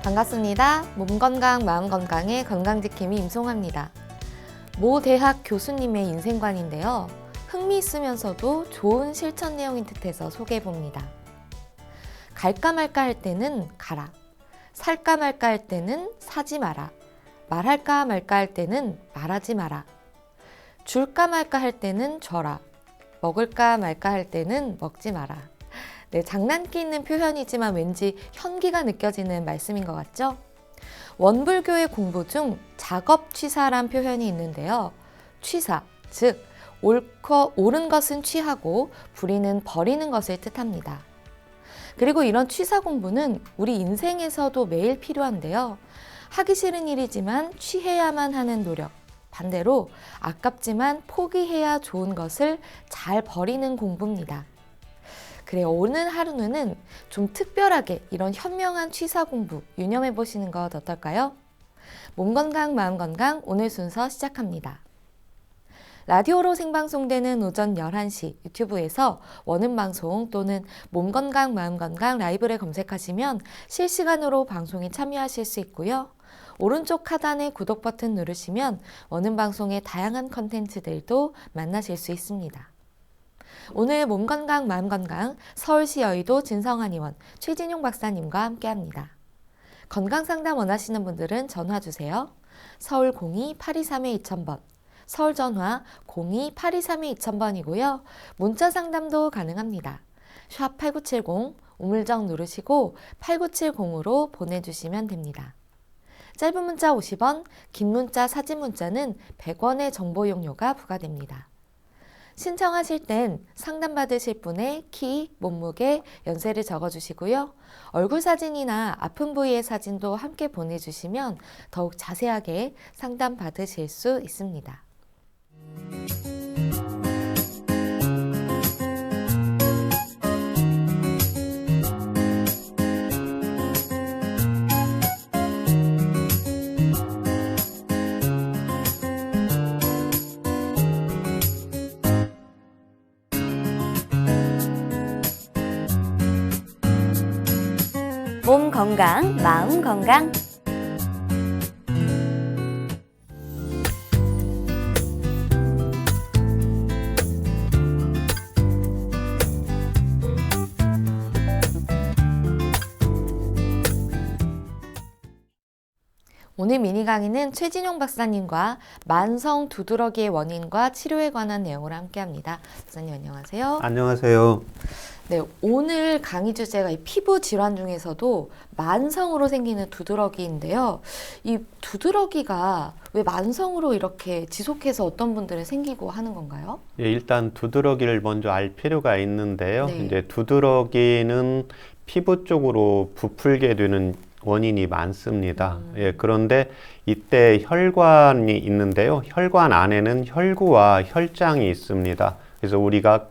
반갑습니다. 몸건강, 마음건강의 건강지킴이 임송합니다. 모 대학 교수님의 인생관인데요. 흥미있으면서도 좋은 실천 내용인 듯해서 소개해봅니다. 갈까 말까 할 때는 가라. 살까 말까 할 때는 사지 마라. 말할까 말까 할 때는 말하지 마라. 줄까 말까 할 때는 줘라. 먹을까 말까 할 때는 먹지 마라. 네, 장난기 있는 표현이지만 왠지 현기가 느껴지는 말씀인 것 같죠? 원불교의 공부 중 작업취사란 표현이 있는데요. 취사, 즉 옳은 것은 취하고 불의는 버리는 것을 뜻합니다. 그리고 이런 취사 공부는 우리 인생에서도 매일 필요한데요. 하기 싫은 일이지만 취해야만 하는 노력, 반대로 아깝지만 포기해야 좋은 것을 잘 버리는 공부입니다. 그래요. 오늘 하루는 좀 특별하게 이런 현명한 취사 공부 유념해 보시는 것 어떨까요? 몸건강, 마음건강 오늘 순서 시작합니다. 라디오로 생방송되는 오전 11시 유튜브에서 원음방송 또는 몸건강, 마음건강 라이브를 검색하시면 실시간으로 방송에 참여하실 수 있고요. 오른쪽 하단의 구독 버튼 누르시면 원음방송의 다양한 컨텐츠들도 만나실 수 있습니다. 오늘 몸건강, 마음건강 서울시 여의도 진성한의원 최진용 박사님과 함께합니다. 건강상담 원하시는 분들은 전화주세요. 서울 02-823-2000번, 서울 전화 02-823-2000번이고요. 문자 상담도 가능합니다. 샵 8970 우물정 누르시고 8970으로 보내주시면 됩니다. 짧은 문자 50원, 긴 문자, 사진 문자는 100원의 정보 용료가 부과됩니다. 신청하실 땐 상담받으실 분의 키, 몸무게, 연세를 적어주시고요. 얼굴 사진이나 아픈 부위의 사진도 함께 보내주시면 더욱 자세하게 상담받으실 수 있습니다. 몸 건강, 마음 건강. 오늘 미니 강의는 최진용 박사님과 만성 두드러기의 원인과 치료에 관한 내용을 함께합니다. 박사님 안녕하세요. 안녕하세요. 네, 오늘 강의 주제가 이 피부 질환 중에서도 만성으로 생기는 두드러기인데요. 이 두드러기가 왜 만성으로 이렇게 지속해서 어떤 분들은 생기고 하는 건가요? 예, 일단 두드러기를 먼저 알 필요가 있는데요. 네. 이제 두드러기는 피부 쪽으로 부풀게 되는 원인이 많습니다. 예, 그런데 이때 혈관이 있는데요. 혈관 안에는 혈구와 혈장이 있습니다. 그래서 우리가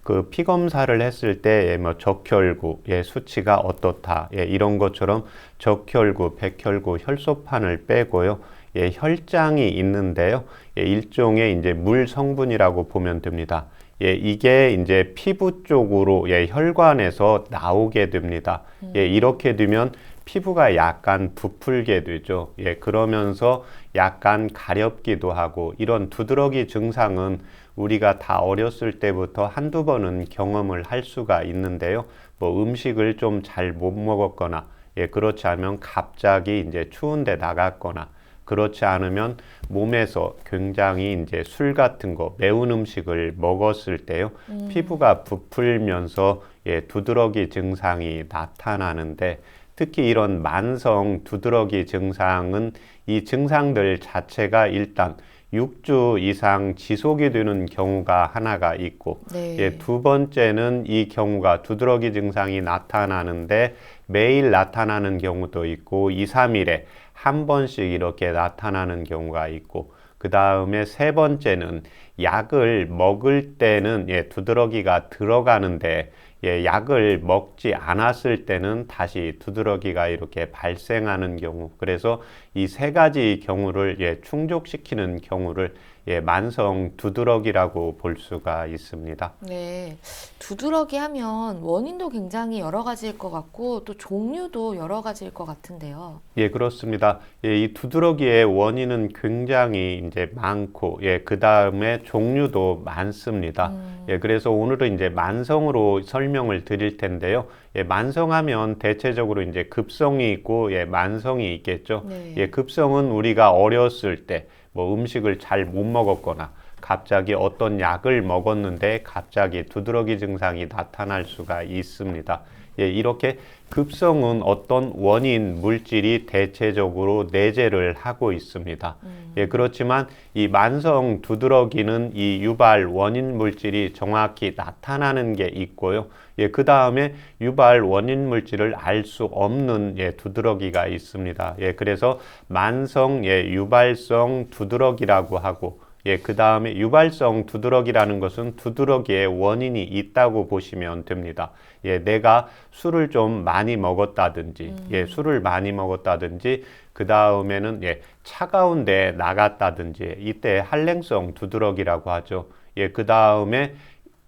그 피 검사를 했을 때 뭐 적혈구 수치가 어떻다 이런 것처럼 적혈구, 백혈구, 혈소판을 빼고요. 혈장이 있는데요. 일종의 이제 물 성분이라고 보면 됩니다. 이게 이제 피부 쪽으로 혈관에서 나오게 됩니다. 이렇게 되면 피부가 약간 부풀게 되죠. 그러면서 약간 가렵기도 하고 이런 두드러기 증상은 우리가 다 어렸을 때부터 한두 번은 경험을 할 수가 있는데요. 뭐 음식을 좀 잘 못 먹었거나 그렇지 않으면 갑자기 이제 추운 데 나갔거나 그렇지 않으면 몸에서 굉장히 이제 술 같은 거 매운 음식을 먹었을 때요. 피부가 부풀면서 두드러기 증상이 나타나는데 특히 이런 만성 두드러기 증상은 이 증상들 자체가 일단 6주 이상 지속이 되는 경우가 하나가 있고 네. 두 번째는 이 경우가 두드러기 증상이 나타나는데 매일 나타나는 경우도 있고 2, 3일에 한 번씩 이렇게 나타나는 경우가 있고 그 다음에 세 번째는 약을 먹을 때는 두드러기가 들어가는데 약을 먹지 않았을 때는 다시 두드러기가 이렇게 발생하는 경우, 그래서 이 세 가지 경우를 충족시키는 경우를 예, 만성 두드러기라고 볼 수가 있습니다. 네, 두드러기 하면 원인도 굉장히 여러 가지일 것 같고 또 종류도 여러 가지일 것 같은데요. 예, 그렇습니다. 예, 이 두드러기의 원인은 굉장히 이제 많고, 예, 그 다음에 종류도 많습니다. 예, 그래서 오늘은 이제 만성으로 설명을 드릴 텐데요. 예, 만성하면 대체적으로 이제 급성이 있고, 예, 만성이 있겠죠. 네. 예, 급성은 우리가 어렸을 때 뭐 음식을 잘 못 먹었거나, 갑자기 어떤 약을 먹었는데 갑자기 두드러기 증상이 나타날 수가 있습니다. 예, 이렇게 급성은 어떤 원인 물질이 대체적으로 내재를 하고 있습니다. 예, 그렇지만 이 만성 두드러기는 이 유발 원인 물질이 정확히 나타나는 게 있고요. 예, 그 다음에 유발 원인 물질을 알 수 없는 예, 두드러기가 있습니다. 예, 그래서 만성 예, 유발성 두드러기라고 하고 예, 그 다음에 유발성 두드러기라는 것은 두드러기의 원인이 있다고 보시면 됩니다. 예, 내가 술을 좀 많이 먹었다든지, 예, 술을 많이 먹었다든지, 그 다음에는 예, 차가운 데 나갔다든지, 이때 한랭성 두드러기라고 하죠. 예, 그 다음에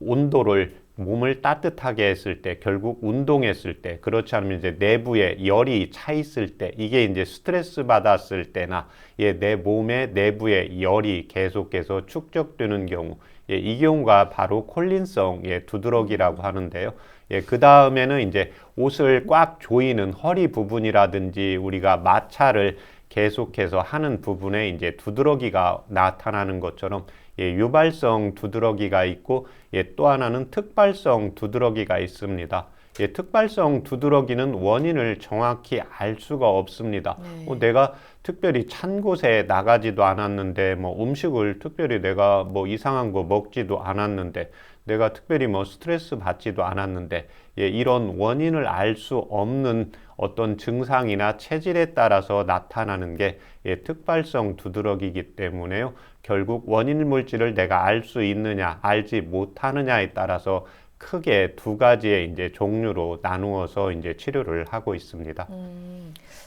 온도를 몸을 따뜻하게 했을 때, 결국 운동했을 때, 그렇지 않으면 이제 내부에 열이 차 있을 때, 이게 이제 스트레스 받았을 때나, 예, 내 몸의 내부에 열이 계속해서 축적되는 경우, 예, 이 경우가 바로 콜린성 예, 두드러기라고 하는데요. 예, 그 다음에는 이제 옷을 꽉 조이는 허리 부분이라든지 우리가 마찰을 계속해서 하는 부분에 이제 두드러기가 나타나는 것처럼 예, 유발성 두드러기가 있고 예, 또 하나는 특발성 두드러기가 있습니다. 예, 특발성 두드러기는 원인을 정확히 알 수가 없습니다. 네. 내가 특별히 찬 곳에 나가지도 않았는데 뭐 음식을 특별히 내가 뭐 이상한 거 먹지도 않았는데 내가 특별히 뭐 스트레스 받지도 않았는데 예, 이런 원인을 알 수 없는 어떤 증상이나 체질에 따라서 나타나는 게 예, 특발성 두드러기이기 때문에요. 결국 원인 물질을 내가 알 수 있느냐, 알지 못하느냐에 따라서 크게 두 가지의 이제 종류로 나누어서 이제 치료를 하고 있습니다.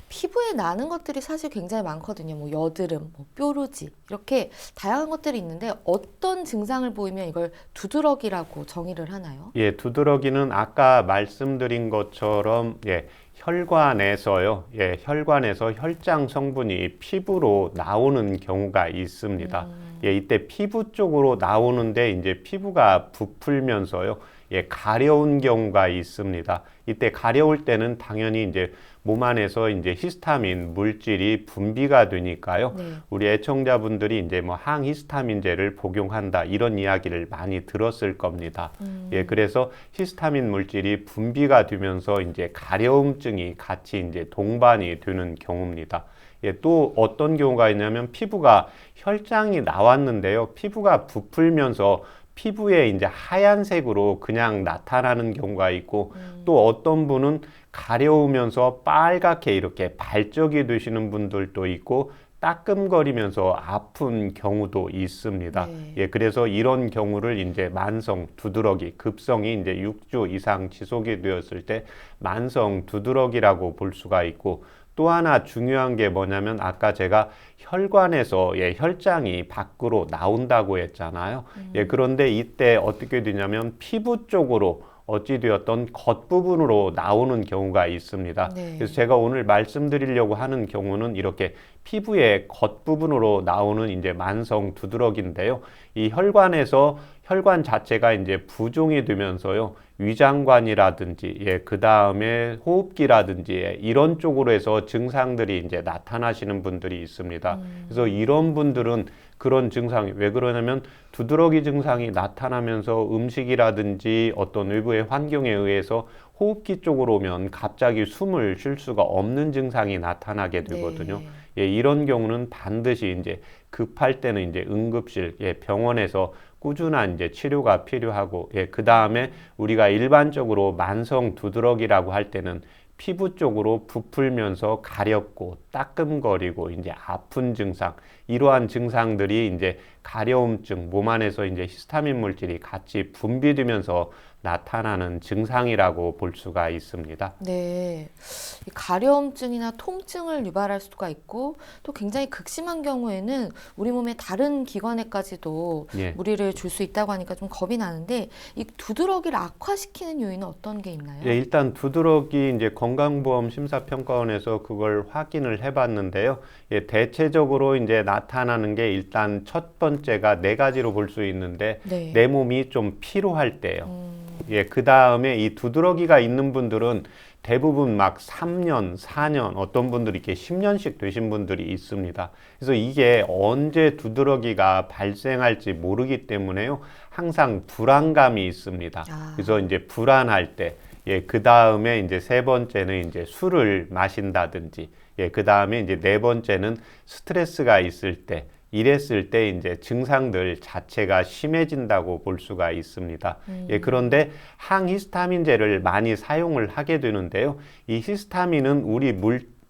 피부에 나는 것들이 사실 굉장히 많거든요. 뭐 여드름, 뭐 뾰루지 이렇게 다양한 것들이 있는데 어떤 증상을 보이면 이걸 두드러기라고 정의를 하나요? 예, 두드러기는 아까 말씀드린 것처럼 예, 혈관에서요. 예, 혈관에서 혈장 성분이 피부로 나오는 경우가 있습니다. 예, 이때 피부 쪽으로 나오는데 이제 피부가 부풀면서요. 예, 가려운 경우가 있습니다. 이때 가려울 때는 당연히 이제 몸 안에서 이제 히스타민 물질이 분비가 되니까요. 네. 우리 애청자분들이 이제 뭐 항히스타민제를 복용한다 이런 이야기를 많이 들었을 겁니다. 예, 그래서 히스타민 물질이 분비가 되면서 이제 가려움증이 같이 이제 동반이 되는 경우입니다. 예, 또 어떤 경우가 있냐면 피부가 혈장이 나왔는데요. 피부가 부풀면서 피부에 이제 하얀색으로 그냥 나타나는 경우가 있고 또 어떤 분은 가려우면서 빨갛게 이렇게 발적이 되시는 분들도 있고 따끔거리면서 아픈 경우도 있습니다. 네. 예, 그래서 이런 경우를 이제 만성 두드러기, 급성이 이제 6주 이상 지속이 되었을 때 만성 두드러기라고 볼 수가 있고 또 하나 중요한 게 뭐냐면 아까 제가 혈관에서 예, 혈장이 밖으로 나온다고 했잖아요. 예, 그런데 이때 어떻게 되냐면 피부 쪽으로 어찌되었던 겉부분으로 나오는 경우가 있습니다. 네. 그래서 제가 오늘 말씀드리려고 하는 경우는 이렇게 피부의 겉부분으로 나오는 이제 만성 두드러기인데요. 이 혈관에서 혈관 자체가 이제 부종이 되면서요. 위장관이라든지, 예, 그 다음에 호흡기라든지, 예, 이런 쪽으로 해서 증상들이 이제 나타나시는 분들이 있습니다. 그래서 이런 분들은 그런 증상이 왜 그러냐면 두드러기 증상이 나타나면서 음식이라든지 어떤 외부의 환경에 의해서 호흡기 쪽으로 오면 갑자기 숨을 쉴 수가 없는 증상이 나타나게 되거든요. 네. 예, 이런 경우는 반드시 이제 급할 때는 이제 응급실, 예, 병원에서 꾸준한 이제 치료가 필요하고, 예, 그 다음에 우리가 일반적으로 만성 두드러기라고 할 때는 피부 쪽으로 부풀면서 가렵고 따끔거리고 이제 아픈 증상, 이러한 증상들이 이제 가려움증, 몸 안에서 이제 히스타민 물질이 같이 분비되면서 나타나는 증상이라고 볼 수가 있습니다. 네. 이 가려움증이나 통증을 유발할 수가 있고 또 굉장히 극심한 경우에는 우리 몸의 다른 기관에까지도 예. 무리를 줄 수 있다고 하니까 좀 겁이 나는데 이 두드러기를 악화시키는 요인은 어떤 게 있나요? 예, 일단 두드러기 이제 건강보험 심사평가원에서 그걸 확인을 해봤는데요. 예, 대체적으로 이제 나타나는 게 일단 첫 번째가 네 가지로 볼 수 있는데 네. 내 몸이 좀 피로할 때요. 예, 그 다음에 이 두드러기가 있는 분들은 대부분 막 3년, 4년, 어떤 분들이 이렇게 10년씩 되신 분들이 있습니다. 그래서 이게 언제 두드러기가 발생할지 모르기 때문에요. 항상 불안감이 있습니다. 그래서 이제 불안할 때, 예, 그 다음에 이제 세 번째는 이제 술을 마신다든지, 예, 그 다음에 이제 네 번째는 스트레스가 있을 때, 이랬을 때 이제 증상들 자체가 심해진다고 볼 수가 있습니다. 예, 그런데 항히스타민제를 많이 사용을 하게 되는데요. 이 히스타민은 우리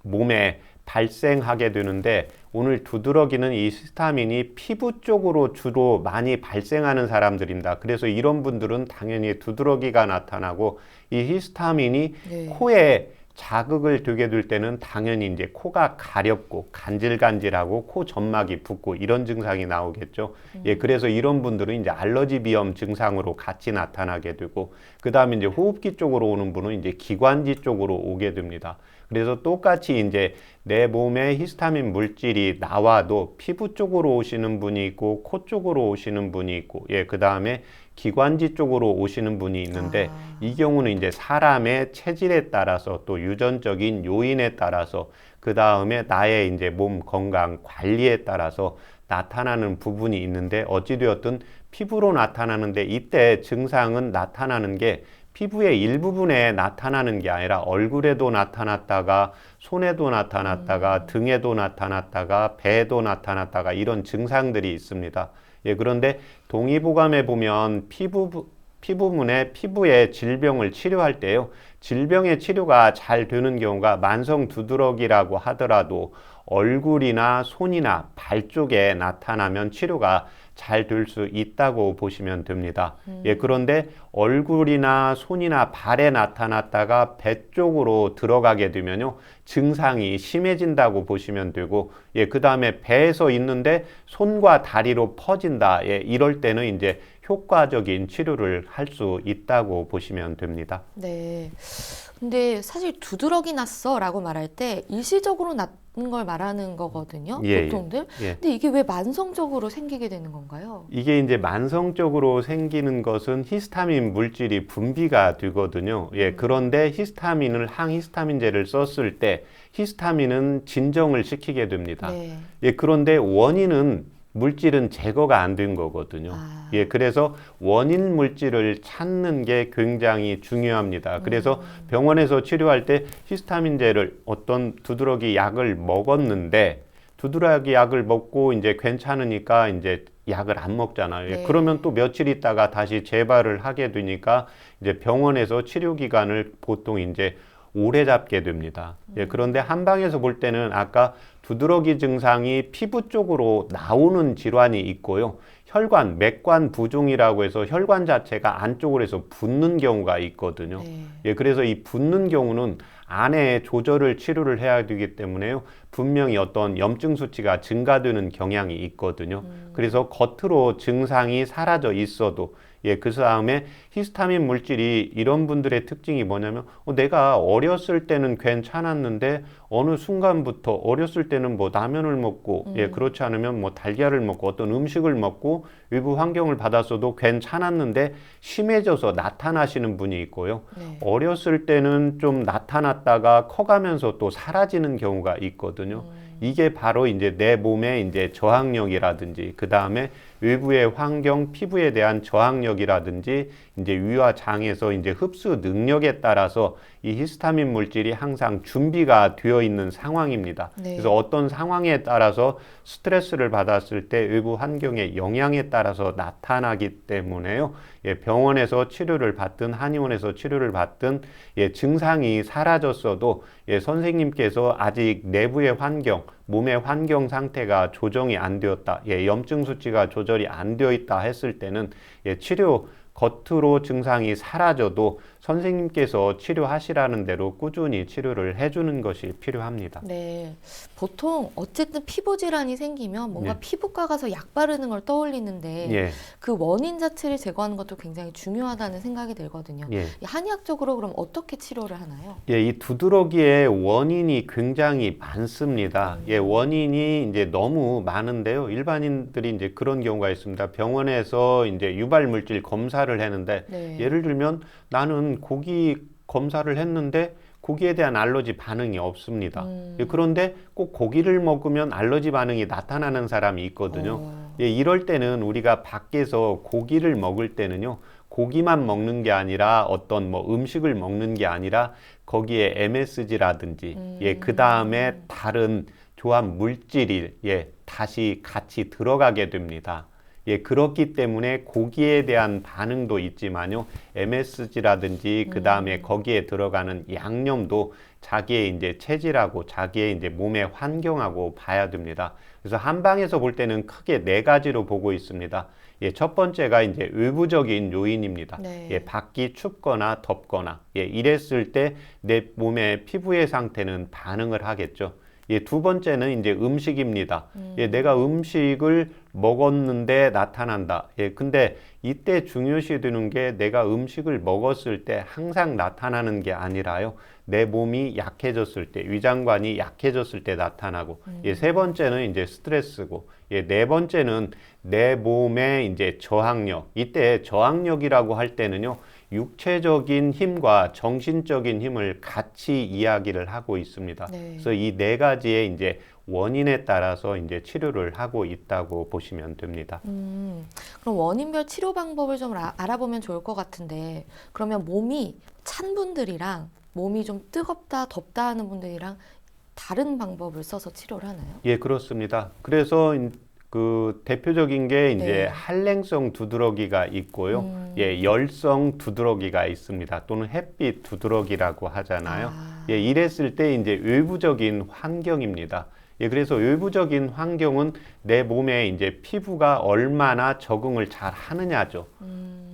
몸에 발생하게 되는데 오늘 두드러기는 이 히스타민이 피부 쪽으로 주로 많이 발생하는 사람들입니다. 그래서 이런 분들은 당연히 두드러기가 나타나고 이 히스타민이 네. 코에 자극을 두게 될 때는 당연히 이제 코가 가렵고 간질간질하고 코 점막이 붓고 이런 증상이 나오겠죠. 예, 그래서 이런 분들은 이제 알러지 비염 증상으로 같이 나타나게 되고, 그 다음에 이제 호흡기 쪽으로 오는 분은 이제 기관지 쪽으로 오게 됩니다. 그래서 똑같이 이제 내 몸에 히스타민 물질이 나와도 피부 쪽으로 오시는 분이 있고, 코 쪽으로 오시는 분이 있고, 예, 그 다음에 기관지 쪽으로 오시는 분이 있는데 이 경우는 이제 사람의 체질에 따라서 또 유전적인 요인에 따라서 그 다음에 나의 이제 몸 건강 관리에 따라서 나타나는 부분이 있는데 어찌되었든 피부로 나타나는데 이때 증상은 나타나는 게 피부의 일부분에 나타나는 게 아니라 얼굴에도 나타났다가 손에도 나타났다가 등에도 나타났다가 배에도 나타났다가 이런 증상들이 있습니다. 예, 그런데 동의보감에 보면 피부의 질병을 치료할 때요. 질병의 치료가 잘 되는 경우가 만성 두드러기라고 하더라도 얼굴이나 손이나 발 쪽에 나타나면 치료가 잘 될 수 있다고 보시면 됩니다. 예, 그런데 얼굴이나 손이나 발에 나타났다가 배 쪽으로 들어가게 되면요. 증상이 심해진다고 보시면 되고, 예, 그 다음에 배에서 있는데 손과 다리로 퍼진다. 예, 이럴 때는 이제 효과적인 치료를 할 수 있다고 보시면 됩니다. 네. 근데 사실 두드러기 났어라고 말할 때 일시적으로 났는 걸 말하는 거거든요. 예, 보통들. 예. 근데 이게 왜 만성적으로 생기게 되는 건가요? 이게 이제 만성적으로 생기는 것은 히스타민 물질이 분비가 되거든요. 예, 그런데 히스타민을 항히스타민제를 썼을 때 히스타민은 진정을 시키게 됩니다. 네. 예, 그런데 원인은 물질은 제거가 안 된 거거든요. 예, 그래서 원인 물질을 찾는 게 굉장히 중요합니다. 그래서 병원에서 치료할 때 히스타민제를 어떤 두드러기 약을 먹었는데 두드러기 약을 먹고 이제 괜찮으니까 이제 약을 안 먹잖아요. 네. 그러면 또 며칠 있다가 다시 재발을 하게 되니까 이제 병원에서 치료 기간을 보통 이제 오래 잡게 됩니다. 예, 그런데 한방에서 볼 때는 아까 두드러기 증상이 피부 쪽으로 나오는 질환이 있고요. 혈관, 맥관 부종이라고 해서 혈관 자체가 안쪽으로 해서 붓는 경우가 있거든요. 네. 예, 그래서 이 붓는 경우는 안에 조절을 치료를 해야 되기 때문에요. 분명히 어떤 염증 수치가 증가되는 경향이 있거든요. 그래서 겉으로 증상이 사라져 있어도 예, 그 다음에 히스타민 물질이 이런 분들의 특징이 뭐냐면 내가 어렸을 때는 괜찮았는데 어느 순간부터 어렸을 때는 뭐 라면을 먹고 예, 그렇지 않으면 뭐 달걀을 먹고 어떤 음식을 먹고 외부 환경을 받았어도 괜찮았는데 심해져서 나타나시는 분이 있고요. 네. 어렸을 때는 좀 나타났다가 커가면서 또 사라지는 경우가 있거든요. 이게 바로 이제 내 몸의 이제 저항력이라든지 그 다음에 외부의 환경, 피부에 대한 저항력이라든지 이제 위와 장에서 이제 흡수 능력에 따라서 이 히스타민 물질이 항상 준비가 되어 있는 상황입니다. 네. 그래서 어떤 상황에 따라서 스트레스를 받았을 때 외부 환경의 영향에 따라서 나타나기 때문에요. 예, 병원에서 치료를 받든 한의원에서 치료를 받든 예, 증상이 사라졌어도 예, 선생님께서 아직 내부의 환경, 몸의 환경 상태가 조정이 안 되었다. 예, 염증 수치가 조절이 안 되어 있다 했을 때는 예, 치료 겉으로 증상이 사라져도 선생님께서 치료하시라는 대로 꾸준히 치료를 해주는 것이 필요합니다. 네. 보통 어쨌든 피부 질환이 생기면 뭔가 네. 피부과 가서 약 바르는 걸 떠올리는데 예, 그 원인 자체를 제거하는 것도 굉장히 중요하다는 생각이 들거든요. 예. 이 한의학적으로 그럼 어떻게 치료를 하나요? 예, 이 두드러기의 원인이 굉장히 많습니다. 예, 원인이 이제 너무 많은데요. 일반인들이 이제 그런 경우가 있습니다. 병원에서 이제 유발 물질 검사를 했는데 네. 예를 들면 나는 고기 검사를 했는데 고기에 대한 알러지 반응이 없습니다. 예, 그런데 꼭 고기를 먹으면 알러지 반응이 나타나는 사람이 있거든요. 예, 이럴 때는 우리가 밖에서 고기를 먹을 때는요. 고기만 먹는 게 아니라 어떤 뭐 음식을 먹는 게 아니라 거기에 MSG라든지 예, 그 다음에 다른 조합 물질이 예, 다시 같이 들어가게 됩니다. 예, 그렇기 때문에 고기에 대한 반응도 있지만요, MSG라든지 그 다음에 거기에 들어가는 양념도 자기의 이제 체질하고 자기의 이제 몸의 환경하고 봐야 됩니다. 그래서 한방에서 볼 때는 크게 네 가지로 보고 있습니다. 예, 첫 번째가 이제 외부적인 요인입니다. 네. 예, 밖이 춥거나 덥거나 예, 이랬을 때 내 몸의 피부의 상태는 반응을 하겠죠. 예, 두 번째는 이제 음식입니다. 예, 내가 음식을 먹었는데 나타난다. 예, 근데 이때 중요시 되는 게 내가 음식을 먹었을 때 항상 나타나는 게 아니라요. 내 몸이 약해졌을 때, 위장관이 약해졌을 때 나타나고, 예, 세 번째는 이제 스트레스고, 예, 네 번째는 내 몸의 이제 저항력. 이때 저항력이라고 할 때는요, 육체적인 힘과 정신적인 힘을 같이 이야기를 하고 있습니다. 네. 그래서 이 네 가지의 이제 원인에 따라서 이제 치료를 하고 있다고 보시면 됩니다. 그럼 원인별 치료 방법을 좀 알아보면 좋을 것 같은데 그러면 몸이 찬 분들이랑 몸이 좀 뜨겁다, 덥다 하는 분들이랑 다른 방법을 써서 치료를 하나요? 예, 그렇습니다. 그래서 그 대표적인 게 이제 네. 한랭성 두드러기가 있고요. 예, 열성 두드러기가 있습니다. 또는 햇빛 두드러기라고 하잖아요. 예, 이랬을 때 이제 외부적인 환경입니다. 예, 그래서 외부적인 환경은 내 몸에 이제 피부가 얼마나 적응을 잘 하느냐죠.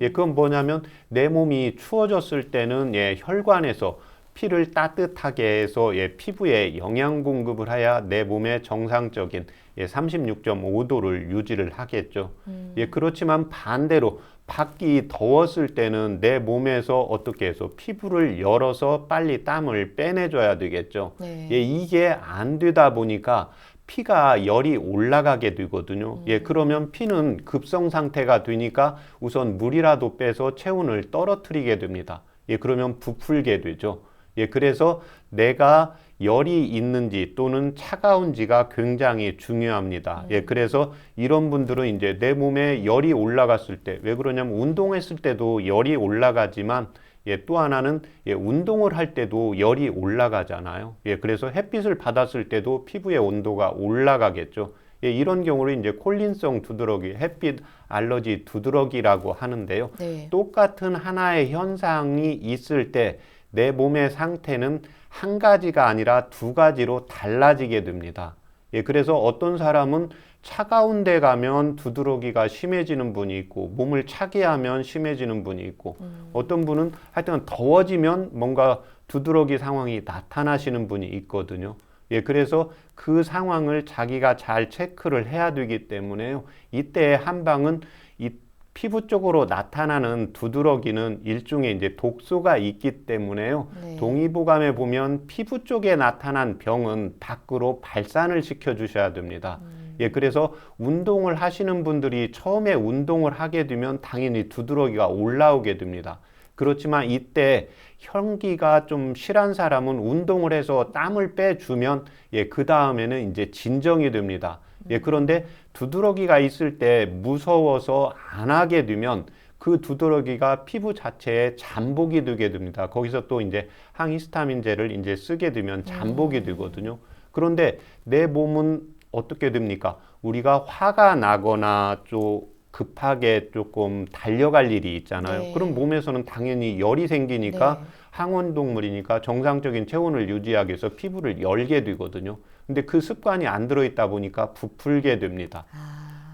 예, 그건 뭐냐면 내 몸이 추워졌을 때는 예, 혈관에서 피를 따뜻하게 해서 예, 피부에 영양 공급을 해야 내 몸의 정상적인 예, 36.5도를 유지를 하겠죠. 예, 그렇지만 반대로 밖이 더웠을 때는 내 몸에서 어떻게 해서 피부를 열어서 빨리 땀을 빼내줘야 되겠죠. 네. 예, 이게 안 되다 보니까 피가 열이 올라가게 되거든요. 예, 그러면 피는 급성 상태가 되니까 우선 물이라도 빼서 체온을 떨어뜨리게 됩니다. 예, 그러면 부풀게 되죠. 예, 그래서 내가 열이 있는지 또는 차가운지가 굉장히 중요합니다. 예, 그래서 이런 분들은 이제 내 몸에 열이 올라갔을 때, 왜 그러냐면 운동했을 때도 열이 올라가지만 예, 또 하나는 예, 운동을 할 때도 열이 올라가잖아요. 예, 그래서 햇빛을 받았을 때도 피부의 온도가 올라가겠죠. 예, 이런 경우를 이제 콜린성 두드러기, 햇빛 알러지 두드러기라고 하는데요. 네. 똑같은 하나의 현상이 있을 때 내 몸의 상태는 한 가지가 아니라 두 가지로 달라지게 됩니다. 예, 그래서 어떤 사람은 차가운 데 가면 두드러기가 심해지는 분이 있고 몸을 차게 하면 심해지는 분이 있고 어떤 분은 하여튼 더워지면 뭔가 두드러기 상황이 나타나시는 분이 있거든요. 예, 그래서 그 상황을 자기가 잘 체크를 해야 되기 때문에요. 이때 한방은 이 피부 쪽으로 나타나는 두드러기는 일종의 이제 독소가 있기 때문에요. 네. 동의보감에 보면 피부 쪽에 나타난 병은 밖으로 발산을 시켜 주셔야 됩니다. 예, 그래서 운동을 하시는 분들이 처음에 운동을 하게 되면 당연히 두드러기가 올라오게 됩니다. 그렇지만 이때 혈기가 좀 실한 사람은 운동을 해서 땀을 빼주면 예, 그 다음에는 이제 진정이 됩니다. 예, 그런데 두드러기가 있을 때 무서워서 안 하게 되면 그 두드러기가 피부 자체에 잠복이 되게 됩니다. 거기서 또 이제 항히스타민제를 이제 쓰게 되면 잠복이 되거든요. 그런데 내 몸은 어떻게 됩니까? 우리가 화가 나거나 좀 급하게 조금 달려갈 일이 있잖아요. 네. 그럼 몸에서는 당연히 열이 생기니까 네. 항온동물이니까 정상적인 체온을 유지하기 위해서 피부를 열게 되거든요. 근데 그 습관이 안 들어있다 보니까 부풀게 됩니다.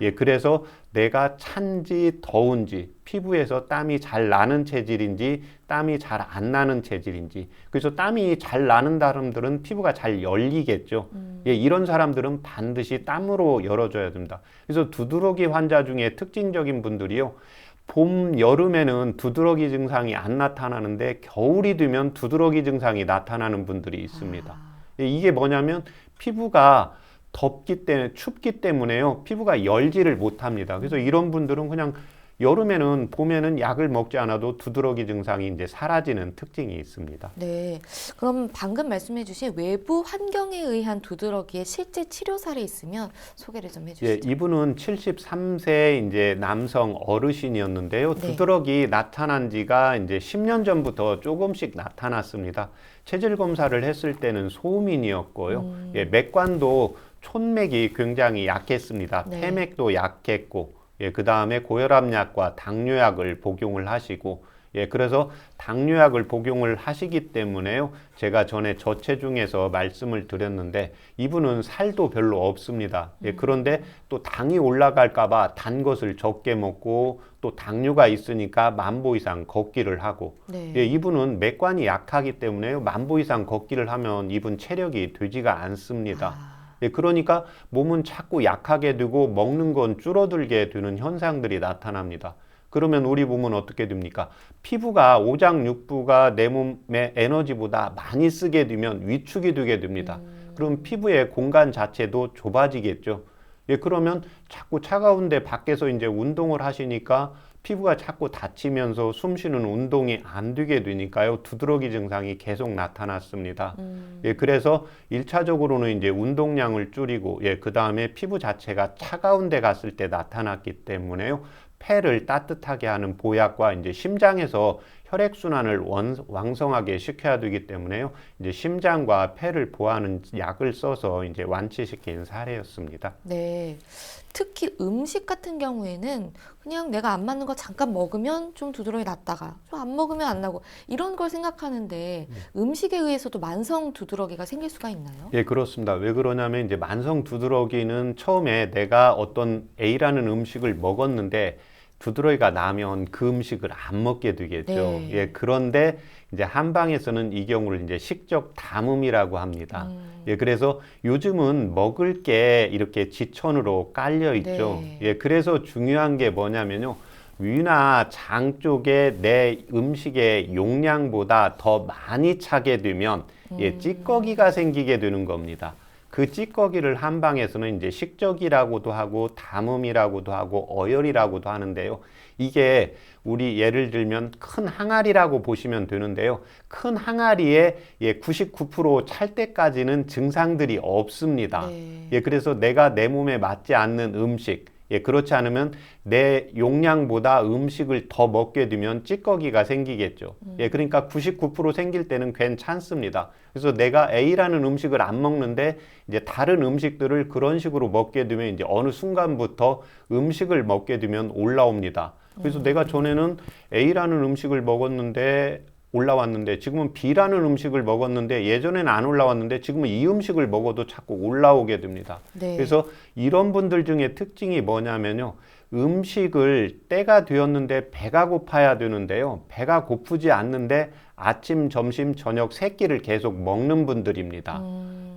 예, 그래서 내가 찬지 더운지, 피부에서 땀이 잘 나는 체질인지, 땀이 잘 안 나는 체질인지. 그래서 땀이 잘 나는 사람들은 피부가 잘 열리겠죠. 예, 이런 사람들은 반드시 땀으로 열어줘야 됩니다. 그래서 두드러기 환자 중에 특징적인 분들이요. 봄, 여름에는 두드러기 증상이 안 나타나는데 겨울이 되면 두드러기 증상이 나타나는 분들이 있습니다. 예, 이게 뭐냐면 피부가 덥기 때문에, 춥기 때문에요. 피부가 열지를 못합니다. 그래서 이런 분들은 그냥 여름에는, 봄에는 약을 먹지 않아도 두드러기 증상이 이제 사라지는 특징이 있습니다. 네. 그럼 방금 말씀해 주신 외부 환경에 의한 두드러기의 실제 치료 사례 있으면 소개를 좀 예, 해주시죠. 이분은 73세 이제 남성 어르신이었는데요. 네. 두드러기 나타난 지가 이제 10년 전부터 조금씩 나타났습니다. 체질 검사를 했을 때는 소음인이었고요. 예, 맥관도 촌맥이 굉장히 약했습니다. 네. 태맥도 약했고, 예, 그 다음에 고혈압약과 당뇨약을 복용을 하시고, 예, 그래서 당뇨약을 복용을 하시기 때문에요. 제가 전에 저체중에서 말씀을 드렸는데 이분은 살도 별로 없습니다. 예, 그런데 또 당이 올라갈까봐 단 것을 적게 먹고 또 당뇨가 있으니까 10,000보 이상 걷기를 하고, 네. 예, 이분은 맥관이 약하기 때문에요. 10,000보 이상 걷기를 하면 이분 체력이 되지가 않습니다. 예, 그러니까 몸은 자꾸 약하게 되고 먹는 건 줄어들게 되는 현상들이 나타납니다. 그러면 우리 몸은 어떻게 됩니까? 피부가 오장육부가 내 몸의 에너지보다 많이 쓰게 되면 위축이 되게 됩니다. 그럼 피부의 공간 자체도 좁아지겠죠. 예, 그러면 자꾸 차가운데 밖에서 이제 운동을 하시니까 피부가 자꾸 다치면서 숨 쉬는 운동이 안 되게 되니까요. 두드러기 증상이 계속 나타났습니다. 예, 그래서 1차적으로는 이제 운동량을 줄이고, 예, 그 다음에 피부 자체가 차가운 데 갔을 때 나타났기 때문에요. 폐를 따뜻하게 하는 보약과 이제 심장에서 혈액순환을 왕성하게 시켜야 되기 때문에요. 이제 심장과 폐를 보호하는 약을 써서 이제 완치시킨 사례였습니다. 네. 특히 음식 같은 경우에는 그냥 내가 안 맞는 거 잠깐 먹으면 좀 두드러기 났다가 좀 안 먹으면 안 나고 이런 걸 생각하는데 음식에 의해서도 만성 두드러기가 생길 수가 있나요? 예, 그렇습니다. 왜 그러냐면 이제 만성 두드러기는 처음에 내가 어떤 A라는 음식을 먹었는데 두드러기가 나면 그 음식을 안 먹게 되겠죠. 네. 예, 그런데 이제 한방에서는 이 경우를 이제 식적 담음이라고 합니다. 예, 그래서 요즘은 먹을 게 이렇게 지천으로 깔려 있죠. 네. 예, 그래서 중요한 게 뭐냐면요. 위나 장 쪽에 내 음식의 용량보다 더 많이 차게 되면 예, 찌꺼기가 생기게 되는 겁니다. 그 찌꺼기를 한방에서는 이제 식적이라고도 하고 담음이라고도 하고 어혈이라고도 하는데요. 이게 우리 예를 들면 큰 항아리라고 보시면 되는데요. 큰 항아리에 99% 찰 때까지는 증상들이 없습니다. 네. 예, 그래서 내가 내 몸에 맞지 않는 음식, 예, 그렇지 않으면 내 용량보다 음식을 더 먹게 되면 찌꺼기가 생기겠죠. 예, 그러니까 99% 생길 때는 괜찮습니다. 그래서 내가 A라는 음식을 안 먹는데 이제 다른 음식들을 그런 식으로 먹게 되면 이제 어느 순간부터 음식을 먹게 되면 올라옵니다. 그래서 내가 전에는 A라는 음식을 먹었는데 올라왔는데 지금은 B라는 음식을 먹었는데 예전에는 안 올라왔는데 지금은 이 음식을 먹어도 자꾸 올라오게 됩니다. 네. 그래서 이런 분들 중에 특징이 뭐냐면요. 음식을 때가 되었는데 배가 고파야 되는데요. 배가 고프지 않는데 아침, 점심, 저녁 세 끼를 계속 먹는 분들입니다.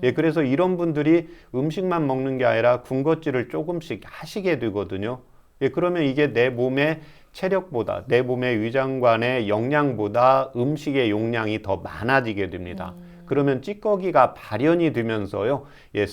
예, 그래서 이런 분들이 음식만 먹는 게 아니라 군것질을 조금씩 하시게 되거든요. 예, 그러면 이게 내 몸의 체력보다 내 몸의 위장관의 영양보다 음식의 용량이 더 많아지게 됩니다. 그러면 찌꺼기가 발현이 되면서요. 예,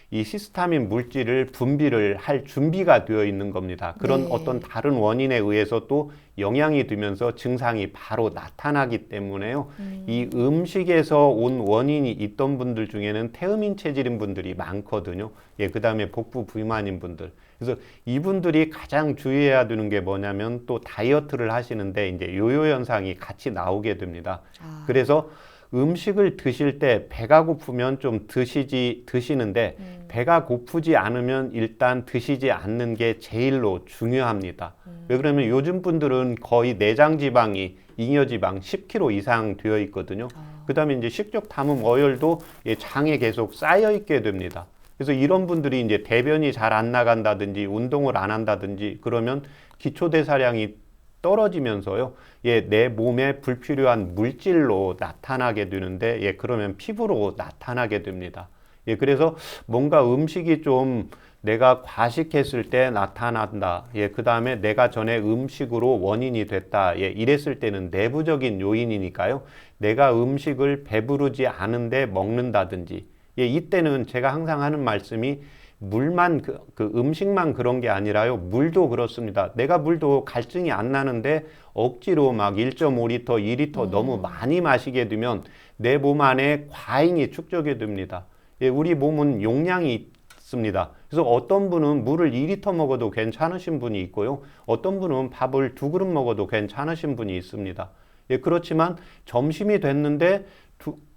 이 히스타민 물질을 분비를 할 준비가 되어 있는 겁니다. 그런 네. 어떤 다른 원인에 의해서 또 영향이 되면서 증상이 바로 나타나기 때문에요. 이 음식에서 온 원인이 있던 분들 중에는 태음인 체질인 분들이 많거든요. 예, 그 다음에 복부 비만인 분들. 그래서 이분들이 가장 주의해야 되는 게 뭐냐면 또 다이어트를 하시는데 이제 요요 현상이 같이 나오게 됩니다. 그래서 음식을 드실 때 배가 고프면 좀 드시는데 배가 고프지 않으면 일단 드시지 않는 게 제일로 중요합니다. 왜 그러면 요즘 분들은 거의 내장 지방이 잉여 지방 10kg 이상 되어 있거든요. 그 다음에 이제 식적 담음 어혈도 장에 계속 쌓여 있게 됩니다. 그래서 이런 분들이 이제 대변이 잘 안 나간다든지 운동을 안 한다든지 그러면 기초대사량이 떨어지면서요. 예, 내 몸에 불필요한 물질로 나타나게 되는데 예, 그러면 피부로 나타나게 됩니다. 예, 그래서 뭔가 음식이 좀 내가 과식했을 때 나타난다. 예, 그 다음에 내가 전에 음식으로 원인이 됐다. 예, 이랬을 때는 내부적인 요인이니까요. 내가 음식을 배부르지 않은데 먹는다든지. 예, 이때는 제가 항상 하는 말씀이 물만 그 음식만 그런 게 아니라요. 물도 그렇습니다. 내가 물도 갈증이 안 나는데 억지로 막 1.5리터, 2리터 너무 많이 마시게 되면 내 몸 안에 과잉이 축적이 됩니다. 예, 우리 몸은 용량이 있습니다. 그래서 어떤 분은 물을 2리터 먹어도 괜찮으신 분이 있고요. 어떤 분은 밥을 2그릇 먹어도 괜찮으신 분이 있습니다. 예, 그렇지만 점심이 됐는데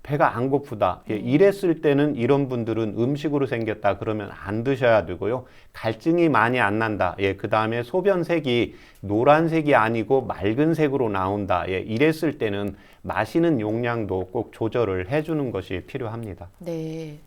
배가 안 고프다. 예, 이랬을 때는 이런 분들은 음식으로 생겼다 그러면 안 드셔야 되고요. 갈증이 많이 안 난다. 예, 그 다음에 소변색이 노란색이 아니고 맑은 색으로 나온다. 예, 이랬을 때는 마시는 용량도 꼭 조절을 해주는 것이 필요합니다. 네.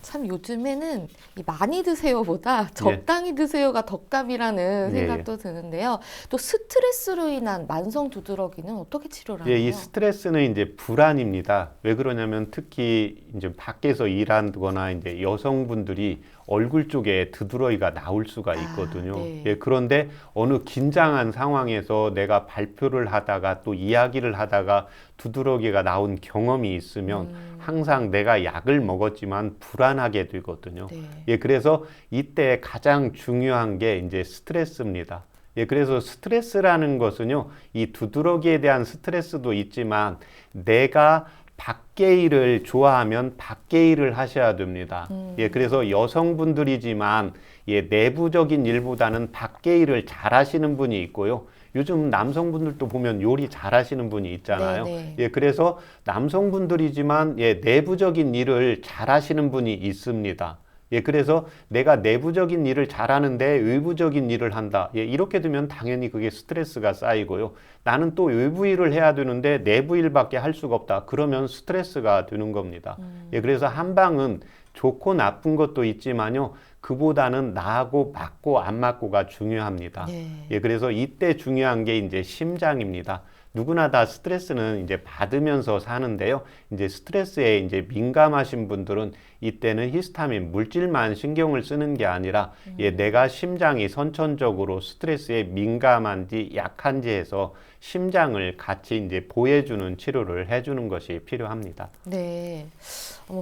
참 요즘에는 이 많이 드세요보다 적당히 드세요가 덕답이라는 예, 생각도 드는데요. 또 스트레스로 인한 만성 두드러기는 어떻게 치료를 하나요? 예, 이 스트레스는 이제 불안입니다. 왜 그러냐면 특히 이제 밖에서 일하거나 이제 여성분들이 얼굴 쪽에 두드러기가 나올 수가 있거든요. 네. 예, 그런데 어느 긴장한 상황에서 내가 발표를 하다가 또 이야기를 하다가 두드러기가 나온 경험이 있으면 항상 내가 약을 먹었지만 불안하게 되거든요. 네. 예, 그래서 이때 가장 중요한 게 이제 스트레스입니다. 예, 그래서 스트레스라는 것은요, 이 두드러기에 대한 스트레스도 있지만 내가 밖의 일을 좋아하면 밖의 일을 하셔야 됩니다. 예, 그래서 여성분들이지만 예, 내부적인 일보다는 밖의 일을 잘 하시는 분이 있고요. 요즘 남성분들도 보면 요리 잘 하시는 분이 있잖아요. 네네. 예, 그래서 남성분들이지만 예, 내부적인 일을 잘 하시는 분이 있습니다. 예, 그래서 내가 내부적인 일을 잘하는데 외부적인 일을 한다. 예, 이렇게 되면 당연히 그게 스트레스가 쌓이고요. 나는 또 외부 일을 해야 되는데 내부 일밖에 할 수가 없다. 그러면 스트레스가 되는 겁니다. 예, 그래서 한방은 좋고 나쁜 것도 있지만요. 그보다는 나하고 맞고 안 맞고가 중요합니다. 네. 예, 그래서 이때 중요한 게 이제 심장입니다. 누구나 다 스트레스는 이제 받으면서 사는데요. 이제 스트레스에 이제 민감하신 분들은 이때는 히스타민 물질만 신경을 쓰는 게 아니라 예, 내가 심장이 선천적으로 스트레스에 민감한지 약한지 해서 심장을 같이 이제 보호해주는 치료를 해주는 것이 필요합니다. 네.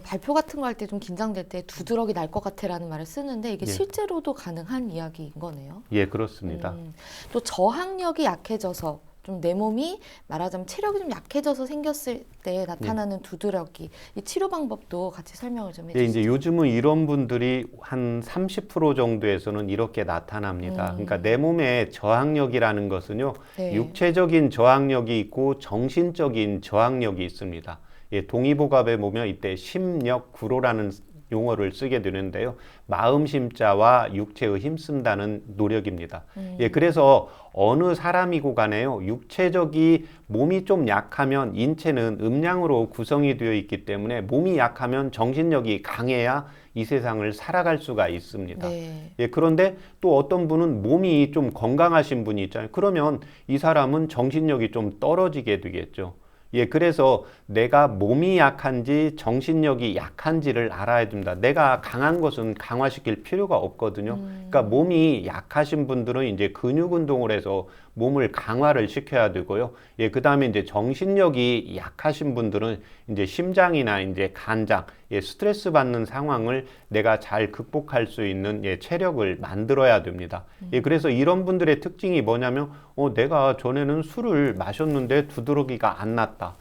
발표 같은 거 할 때 좀 긴장될 때 두드러기 날 것 같아라는 말을 쓰는데 이게 예. 실제로도 가능한 이야기인 거네요. 예, 그렇습니다. 또 저항력이 약해져서 좀 내 몸이 말하자면 체력이 좀 약해져서 생겼을 때 나타나는 두드러기 이 치료 방법도 같이 설명을 좀 예, 해주시죠. 이제 요즘은 이런 분들이 한 30% 정도에서는 이렇게 나타납니다. 그러니까 내 몸의 저항력이라는 것은요, 네. 육체적인 저항력이 있고 정신적인 저항력이 있습니다. 예, 동의보감에 보면 이때 심력구로라는 용어를 쓰게 되는데요. 마음 심자와 육체의 힘쓴다는 노력입니다. 예, 그래서 어느 사람이고 간에요. 육체적이 몸이 좀 약하면 인체는 음양으로 구성이 되어 있기 때문에 몸이 약하면 정신력이 강해야 이 세상을 살아갈 수가 있습니다. 네. 예, 그런데 또 어떤 분은 몸이 좀 건강하신 분이 있잖아요. 그러면 이 사람은 정신력이 좀 떨어지게 되겠죠. 예, 그래서 내가 몸이 약한지 정신력이 약한지를 알아야 됩니다. 내가 강한 것은 강화시킬 필요가 없거든요. 그러니까 몸이 약하신 분들은 이제 근육 운동을 해서 몸을 강화를 시켜야 되고요. 예, 그 다음에 이제 정신력이 약하신 분들은 이제 심장이나 이제 간장, 예, 스트레스 받는 상황을 내가 잘 극복할 수 있는 예, 체력을 만들어야 됩니다. 예, 그래서 이런 분들의 특징이 뭐냐면, 내가 전에는 술을 마셨는데 두드러기가 안 났다.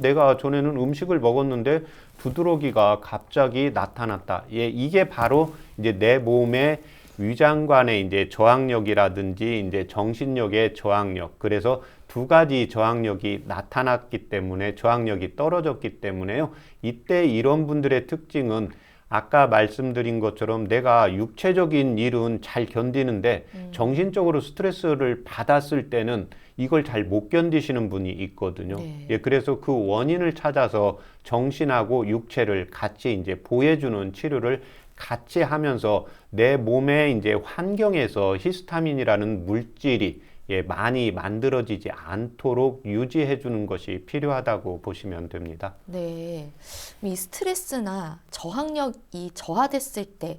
내가 전에는 음식을 먹었는데 두드러기가 갑자기 나타났다. 예, 이게 바로 이제 내 몸의 위장관의 이제 저항력이라든지 이제 정신력의 저항력. 그래서 두 가지 저항력이 나타났기 때문에 저항력이 떨어졌기 때문에요. 이때 이런 분들의 특징은 아까 말씀드린 것처럼 내가 육체적인 일은 잘 견디는데 정신적으로 스트레스를 받았을 때는 이걸 잘 못 견디시는 분이 있거든요. 네. 예, 그래서 그 원인을 찾아서 정신하고 육체를 같이 이제 보호해주는 치료를 같이 하면서 내 몸의 이제 환경에서 히스타민이라는 물질이 많이 만들어지지 않도록 유지해 주는 것이 필요하다고 보시면 됩니다. 네. 이 스트레스나 저항력이 저하됐을 때,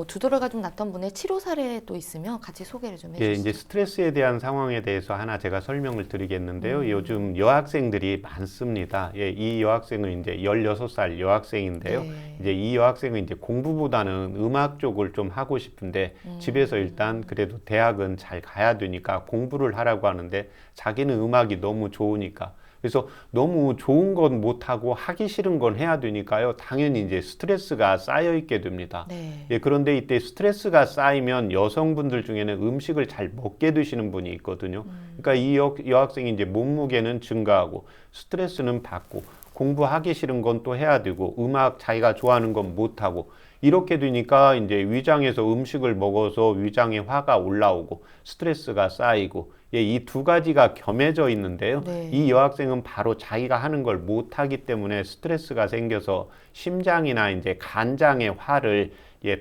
두드러기가 좀 났던 분의 치료 사례도 있으면 같이 소개를 좀 해주시죠. 이제 스트레스에 대한 상황에 대해서 하나 제가 설명을 드리겠는데요. 요즘 여학생들이 많습니다. 이 여학생은 이제 16살 여학생인데요. 네. 이제 이 여학생은 이제 공부보다는 음악 쪽을 좀 하고 싶은데 집에서 일단 그래도 대학은 잘 가야 되니까 공부를 하라고 하는데 자기는 음악이 너무 좋으니까 그래서 너무 좋은 건 못하고 하기 싫은 건 해야 되니까요. 당연히 이제 스트레스가 쌓여 있게 됩니다. 네. 그런데 이때 스트레스가 쌓이면 여성분들 중에는 음식을 잘 먹게 되시는 분이 있거든요. 그러니까 이 여학생이 이제 몸무게는 증가하고 스트레스는 받고 공부하기 싫은 건 또 해야 되고 음악 자기가 좋아하는 건 못하고 이렇게 되니까 이제 위장에서 음식을 먹어서 위장에 화가 올라오고 스트레스가 쌓이고 이 두 가지가 겸해져 있는데요. 네. 이 여학생은 바로 자기가 하는 걸 못하기 때문에 스트레스가 생겨서 심장이나 이제 간장의 화를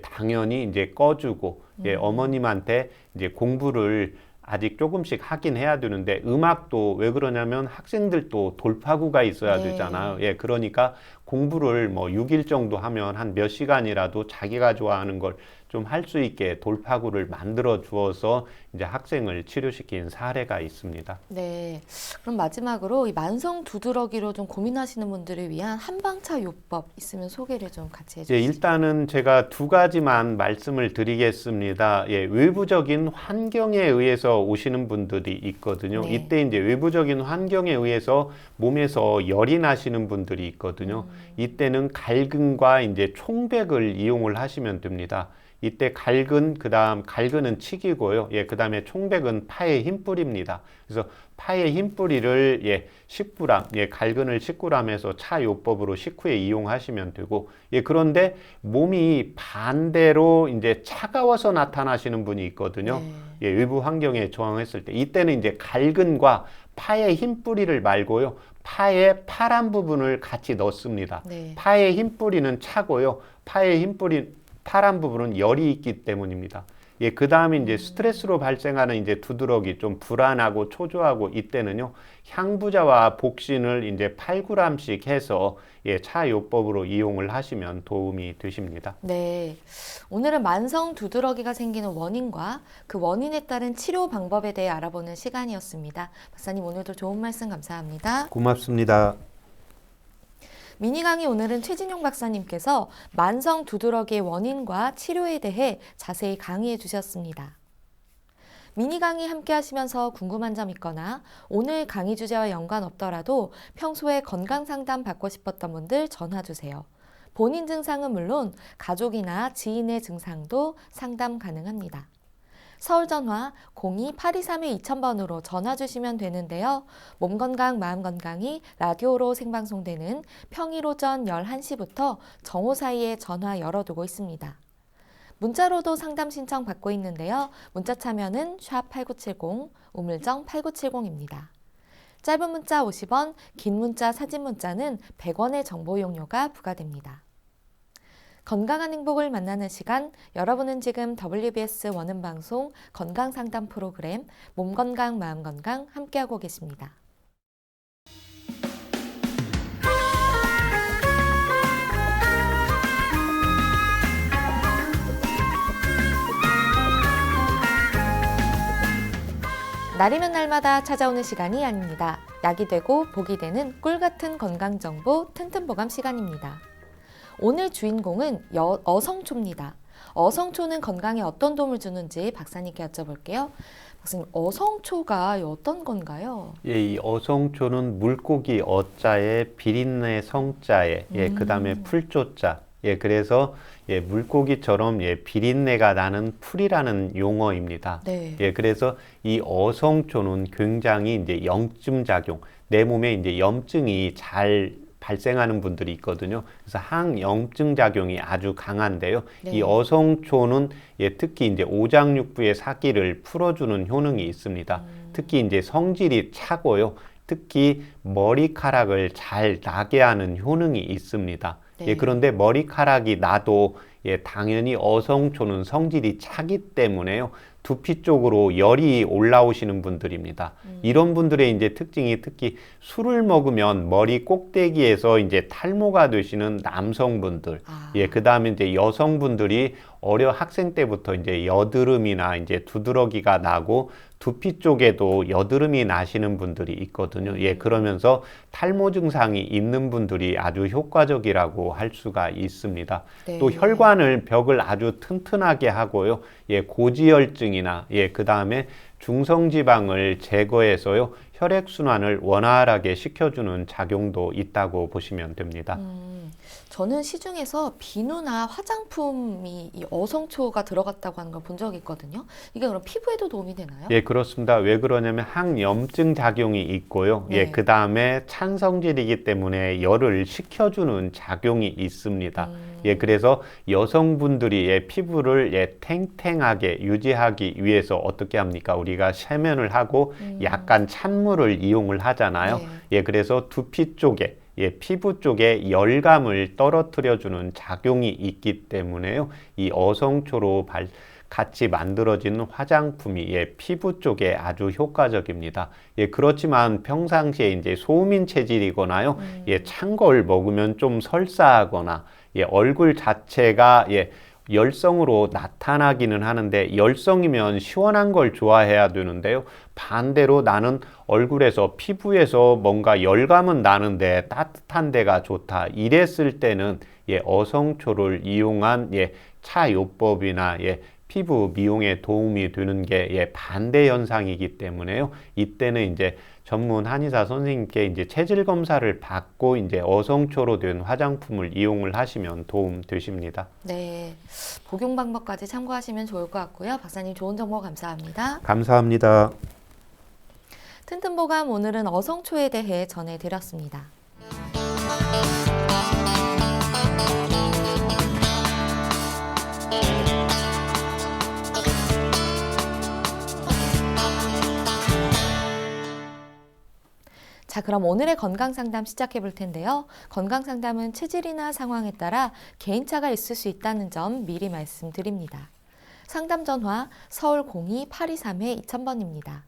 당연히 이제 꺼주고 어머님한테 이제 공부를 아직 조금씩 하긴 해야 되는데 음악도 왜 그러냐면 학생들도 돌파구가 있어야 네. 되잖아요. 그러니까 공부를 뭐 6일 정도 하면 한 몇 시간이라도 자기가 좋아하는 걸 좀 할 수 있게 돌파구를 만들어 주어서 이제 학생을 치료시킨 사례가 있습니다. 네. 그럼 마지막으로 이 만성 두드러기로 좀 고민하시는 분들을 위한 한방차 요법 있으면 소개를 좀 같이 해주시죠. 일단은 제가 두 가지만 말씀을 드리겠습니다. 외부적인 환경에 의해서 오시는 분들이 있거든요. 네. 이때 이제 외부적인 환경에 의해서 몸에서 열이 나시는 분들이 있거든요. 이때는 갈근과 이제 총백을 이용을 하시면 됩니다. 이때 갈근은 칡이고요. 그 다음에 총백은 파의 흰뿌리입니다. 그래서 파의 흰뿌리를 10g, 갈근을 10g 해서 차 요법으로 식후에 이용하시면 되고, 그런데 몸이 반대로 이제 차가워서 나타나시는 분이 있거든요. 네. 외부 환경에 저항했을 때. 이때는 이제 갈근과 파의 흰뿌리를 말고요. 파의 파란 부분을 같이 넣습니다. 네. 파의 흰뿌리는 차고요. 파의 흰뿌리 파란 부분은 열이 있기 때문입니다. 그 다음에 이제 스트레스로 발생하는 이제 두드러기 좀 불안하고 초조하고 이때는요 향부자와 복신을 이제 8g씩 해서 차요법으로 이용을 하시면 도움이 되십니다. 네. 오늘은 만성 두드러기가 생기는 원인과 그 원인에 따른 치료 방법에 대해 알아보는 시간이었습니다. 박사님 오늘도 좋은 말씀 감사합니다. 고맙습니다. 미니 강의 오늘은 최진용 박사님께서 만성 두드러기의 원인과 치료에 대해 자세히 강의해 주셨습니다. 미니 강의 함께 하시면서 궁금한 점 있거나 오늘 강의 주제와 연관 없더라도 평소에 건강 상담 받고 싶었던 분들 전화 주세요. 본인 증상은 물론 가족이나 지인의 증상도 상담 가능합니다. 서울 전화 02-823-2000번으로 전화 주시면 되는데요. 몸건강 마음건강이 라디오로 생방송되는 평일 오전 11시부터 정오 사이에 전화 열어두고 있습니다. 문자로도 상담 신청 받고 있는데요. 문자 참여는 샵8970, 우물정 8970입니다. 짧은 문자 50원, 긴 문자 사진 문자는 100원의 정보 용료가 부과됩니다. 건강한 행복을 만나는 시간, 여러분은 지금 WBS 원음방송 건강상담 프로그램 몸건강 마음건강 함께하고 계십니다. 날이면 날마다 찾아오는 시간이 아닙니다. 약이 되고 복이 되는 꿀같은 건강정보 튼튼보감 시간입니다. 오늘 주인공은 어성초입니다. 어성초는 건강에 어떤 도움을 주는지 박사님께 여쭤볼게요. 박사님, 어성초가 어떤 건가요? 이 어성초는 물고기 어자에 비린내 성자에 그 다음에 풀조자 그래서 물고기처럼 비린내가 나는 풀이라는 용어입니다. 네. 그래서 이 어성초는 굉장히 이제 염증 작용, 내 몸에 이제 염증이 잘 발생하는 분들이 있거든요. 그래서 항염증 작용이 아주 강한데요. 네. 이 어성초는 특히 이제 오장육부의 사기를 풀어주는 효능이 있습니다. 특히 이제 성질이 차고요. 특히 머리카락을 잘 나게 하는 효능이 있습니다. 네. 예, 그런데 머리카락이 나도 예, 당연히 어성초는 성질이 차기 때문에요. 두피 쪽으로 열이 올라오시는 분들입니다. 이런 분들의 이제 특징이 특히 술을 먹으면 머리 꼭대기에서 이제 탈모가 되시는 남성분들, 예, 그 다음에 이제 여성분들이 학생 때부터 이제 여드름이나 이제 두드러기가 나고 두피 쪽에도 여드름이 나시는 분들이 있거든요. 예, 그러면서 탈모 증상이 있는 분들이 아주 효과적이라고 할 수가 있습니다. 네. 또 혈관을 벽을 아주 튼튼하게 하고요. 예, 고지혈증이나 예, 그 다음에 중성지방을 제거해서요. 혈액순환을 원활하게 시켜주는 작용도 있다고 보시면 됩니다. 저는 시중에서 비누나 화장품이 이 어성초가 들어갔다고 하는 걸 본 적이 있거든요. 이게 그럼 피부에도 도움이 되나요? 예, 그렇습니다. 왜 그러냐면 항염증 작용이 있고요. 네. 예, 그 다음에 찬 성질이기 때문에 열을 식혀주는 작용이 있습니다. 예, 그래서 여성분들이 예, 피부를 예, 탱탱하게 유지하기 위해서 어떻게 합니까? 우리가 세면을 하고 약간 찬물을 이용을 하잖아요. 네. 예, 그래서 두피 쪽에 예, 피부 쪽에 열감을 떨어뜨려주는 작용이 있기 때문에요. 이 어성초로 같이 만들어진 화장품이 예, 피부 쪽에 아주 효과적입니다. 예, 그렇지만 평상시에 이제 소민 체질이거나요, 예, 찬 걸 먹으면 좀 설사하거나, 예, 얼굴 자체가 예, 열성으로 나타나기는 하는데 열성이면 시원한 걸 좋아해야 되는데요. 반대로 나는 얼굴에서 피부에서 뭔가 열감은 나는데 따뜻한 데가 좋다. 이랬을 때는 예, 어성초를 이용한 예, 차요법이나 예, 피부 미용에 도움이 되는 게 예, 반대 현상이기 때문에요. 이때는 이제 전문 한의사 선생님께 이제 체질 검사를 받고 이제 어성초로 된 화장품을 이용을 하시면 도움 되십니다. 네. 복용 방법까지 참고하시면 좋을 것 같고요. 박사님 좋은 정보 감사합니다. 감사합니다. 튼튼보감 오늘은 어성초에 대해 전해드렸습니다. 자, 그럼 오늘의 건강상담 시작해 볼 텐데요. 건강상담은 체질이나 상황에 따라 개인차가 있을 수 있다는 점 미리 말씀드립니다. 상담 전화 서울 02-823-2000번입니다.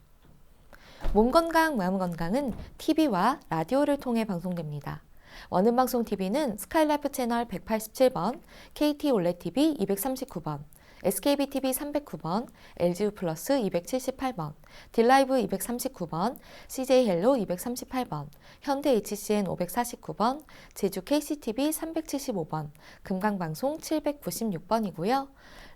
몸건강, 마음건강은 TV와 라디오를 통해 방송됩니다. 원음방송 TV는 스카이라이프 채널 187번, KT 올레TV 239번, SKBTV 309번, LGU 플러스 278번, 딜라이브 239번, CJ헬로 238번, 현대 HCN 549번, 제주 KCTV 375번, 금강방송 796번이고요.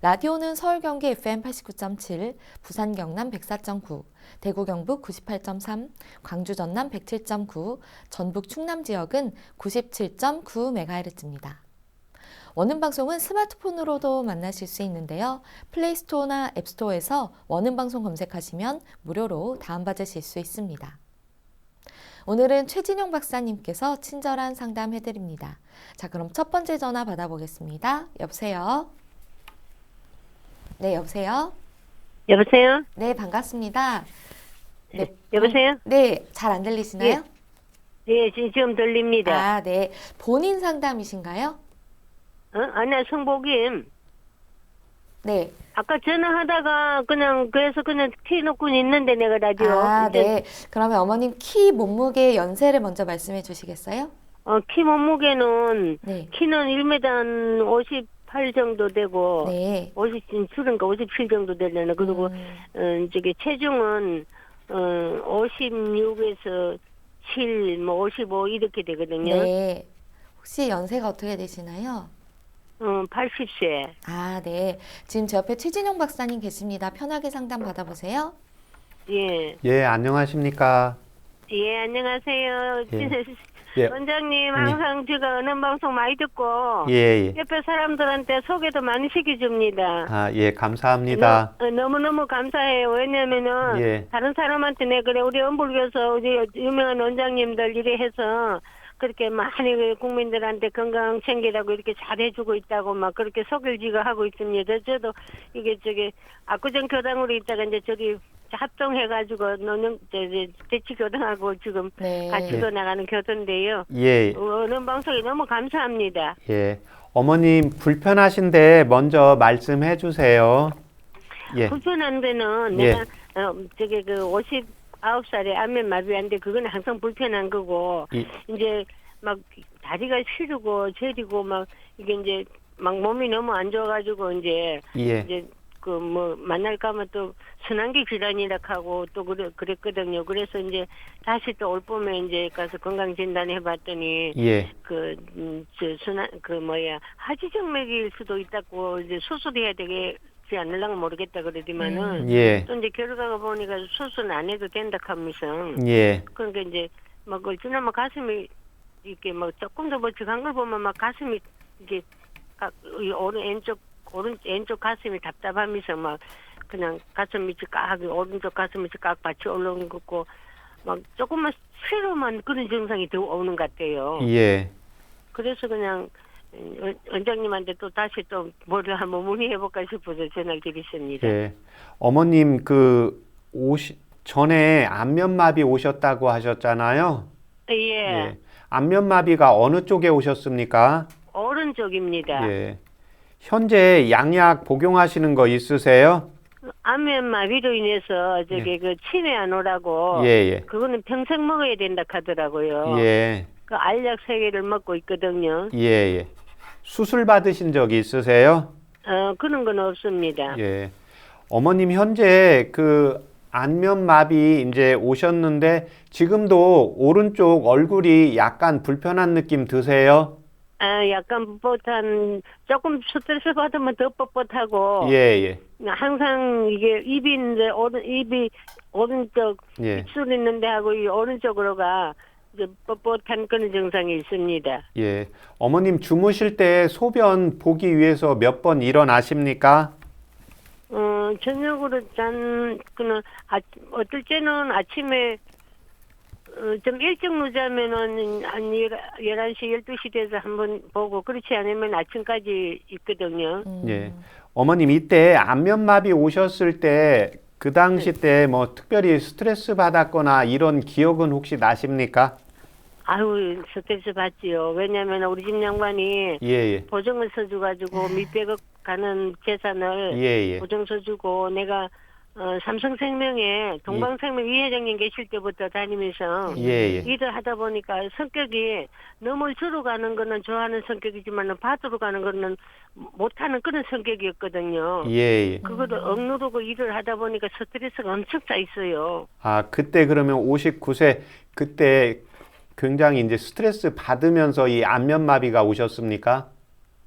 라디오는 서울 경기 FM 89.7, 부산 경남 104.9, 대구 경북 98.3, 광주 전남 107.9, 전북 충남 지역은 97.9MHz입니다. 원음방송은 스마트폰으로도 만나실 수 있는데요. 플레이스토어나 앱스토어에서 원음방송 검색하시면 무료로 다운받으실 수 있습니다. 오늘은 최진용 박사님께서 친절한 상담 해드립니다. 자, 그럼 첫 번째 전화 받아보겠습니다. 여보세요? 네, 여보세요? 여보세요? 네, 반갑습니다. 네, 여보세요? 네, 잘 안 들리시나요? 예, 지금 들립니다. 아, 네. 본인 상담이신가요? 아니야, 성복임. 네. 아까 전화하다가 그래서 키 놓고 있는데 내가 라디오. 아, 이제, 네. 그러면 어머님 키, 몸무게, 연세를 먼저 말씀해 주시겠어요? 키 몸무게는, 네. 키는 1m 58 정도 되고, 네. 57인가 57 정도 되려나. 그리고, 체중은, 56에서 7, 55 이렇게 되거든요. 네. 혹시 연세가 어떻게 되시나요? 80세. 아, 네. 지금 제 옆에 최진용 박사님 계십니다. 편하게 상담 받아보세요. 예. 예, 안녕하십니까? 예, 안녕하세요. 예. 원장님, 항상 제가 언론방송 많이 듣고, 예, 예. 옆에 사람들한테 소개도 많이 시켜줍니다. 아, 예, 감사합니다. 너무너무 감사해요. 왜냐면은, 예. 다른 사람한테 그래, 우리 엄불교서, 우리 유명한 원장님들 이래 해서, 그렇게 많이 국민들한테 건강 챙기라고 이렇게 잘해주고 있다고 막 그렇게 소개지가 하고 있습니다. 저도 이게 압구정 교당으로 있다가 이제 저기 합동해가지고 노는 대치교등하고 지금 네. 같이 나가는 교도인데요. 예, 어느 방송에 너무 감사합니다. 예. 어머님 불편하신데 먼저 말씀해 주세요. 예, 불편한 데는 예. 내가 저게 그 59살에 안면마비한데 그건 항상 불편한 거고 이제 막 다리가 시리고 저리고 막 이게 이제 막 몸이 너무 안 좋아가지고 예, 이제 그 뭐 만날 가면 또 순환기 질환이라 하고 또 그랬거든요. 그래서 이제 다시 또 올 봄에 이제 가서 건강 진단 해봤더니 예, 저 순환 하지정맥일 수도 있다고 이제 수술해야 되겠지 않을랑가 모르겠다 그러더만은 예, 또 이제 결과가 보니까 수술 안 해도 된다 하면서 예, 그러니까 이제 막 얼추나마 가슴이 이렇게 뭐 조금 더 멀찍한 걸 보면 막 가슴이 이게 이 오른 왼쪽 가슴이 답답하면서 막 그냥 가슴 밑이 오른쪽 가슴 밑이 같이 올라오는 것 같고 막 조금만 쉬로만 그런 증상이 더 오는 것 같아요. 예. 그래서 그냥 원장님한테 또 다시 또 뭐를 한번 문의해볼까 싶어서 전화를 드렸습니다. 예. 어머님 전에 안면마비 오셨다고 하셨잖아요. 예. 안면마비가 어느 쪽에 오셨습니까? 오른쪽입니다. 예. 현재 양약 복용하시는 거 있으세요? 안면마비로 인해서 저기 그 치매 안 오라고 예, 그거는 평생 먹어야 된다 하더라고요. 예. 그 알약 3개를 먹고 있거든요. 예, 예. 수술 받으신 적이 있으세요? 그런 건 없습니다. 예. 어머님 현재 그 안면마비 이제 오셨는데 지금도 오른쪽 얼굴이 약간 불편한 느낌 드세요? 약간 뻣뻣한 조금 스트레스 받으면 더 뻣뻣하고 예, 예. 항상 이게 입이 오른쪽 예. 입술 있는데 하고 이 오른쪽으로가 이제 뻣뻣한 그런 증상이 있습니다. 예. 어머님 주무실 때 소변 보기 위해서 몇 번 일어나십니까? 저녁으로 그는 어떨 때는 아침에 좀 일찍 누자면은 한 11시, 12시 돼서 한번 보고 그렇지 않으면 아침까지 있거든요. 예. 어머님 이때 안면마비 오셨을 때 그 당시 때 뭐 특별히 스트레스 받았거나 이런 기억은 혹시 나십니까? 아유, 스트레스 받지요. 왜냐면 우리 집 양반이 예, 예. 보증을 써줘가지고 몇백억 가는 재산을 예, 예. 보증 써주고 내가 삼성생명에 동방생명 이 회장님 계실 때부터 다니면서 예, 예. 일을 하다 보니까 성격이 너무 주로 가는 거는 좋아하는 성격이지만 받으러 가는 거는 못하는 그런 성격이었거든요. 예, 예. 그거를 억누르고 일을 하다 보니까 스트레스가 엄청 쌓 있어요. 아, 그때 그러면 59세 그때 굉장히 이제 스트레스 받으면서 이 안면마비가 오셨습니까?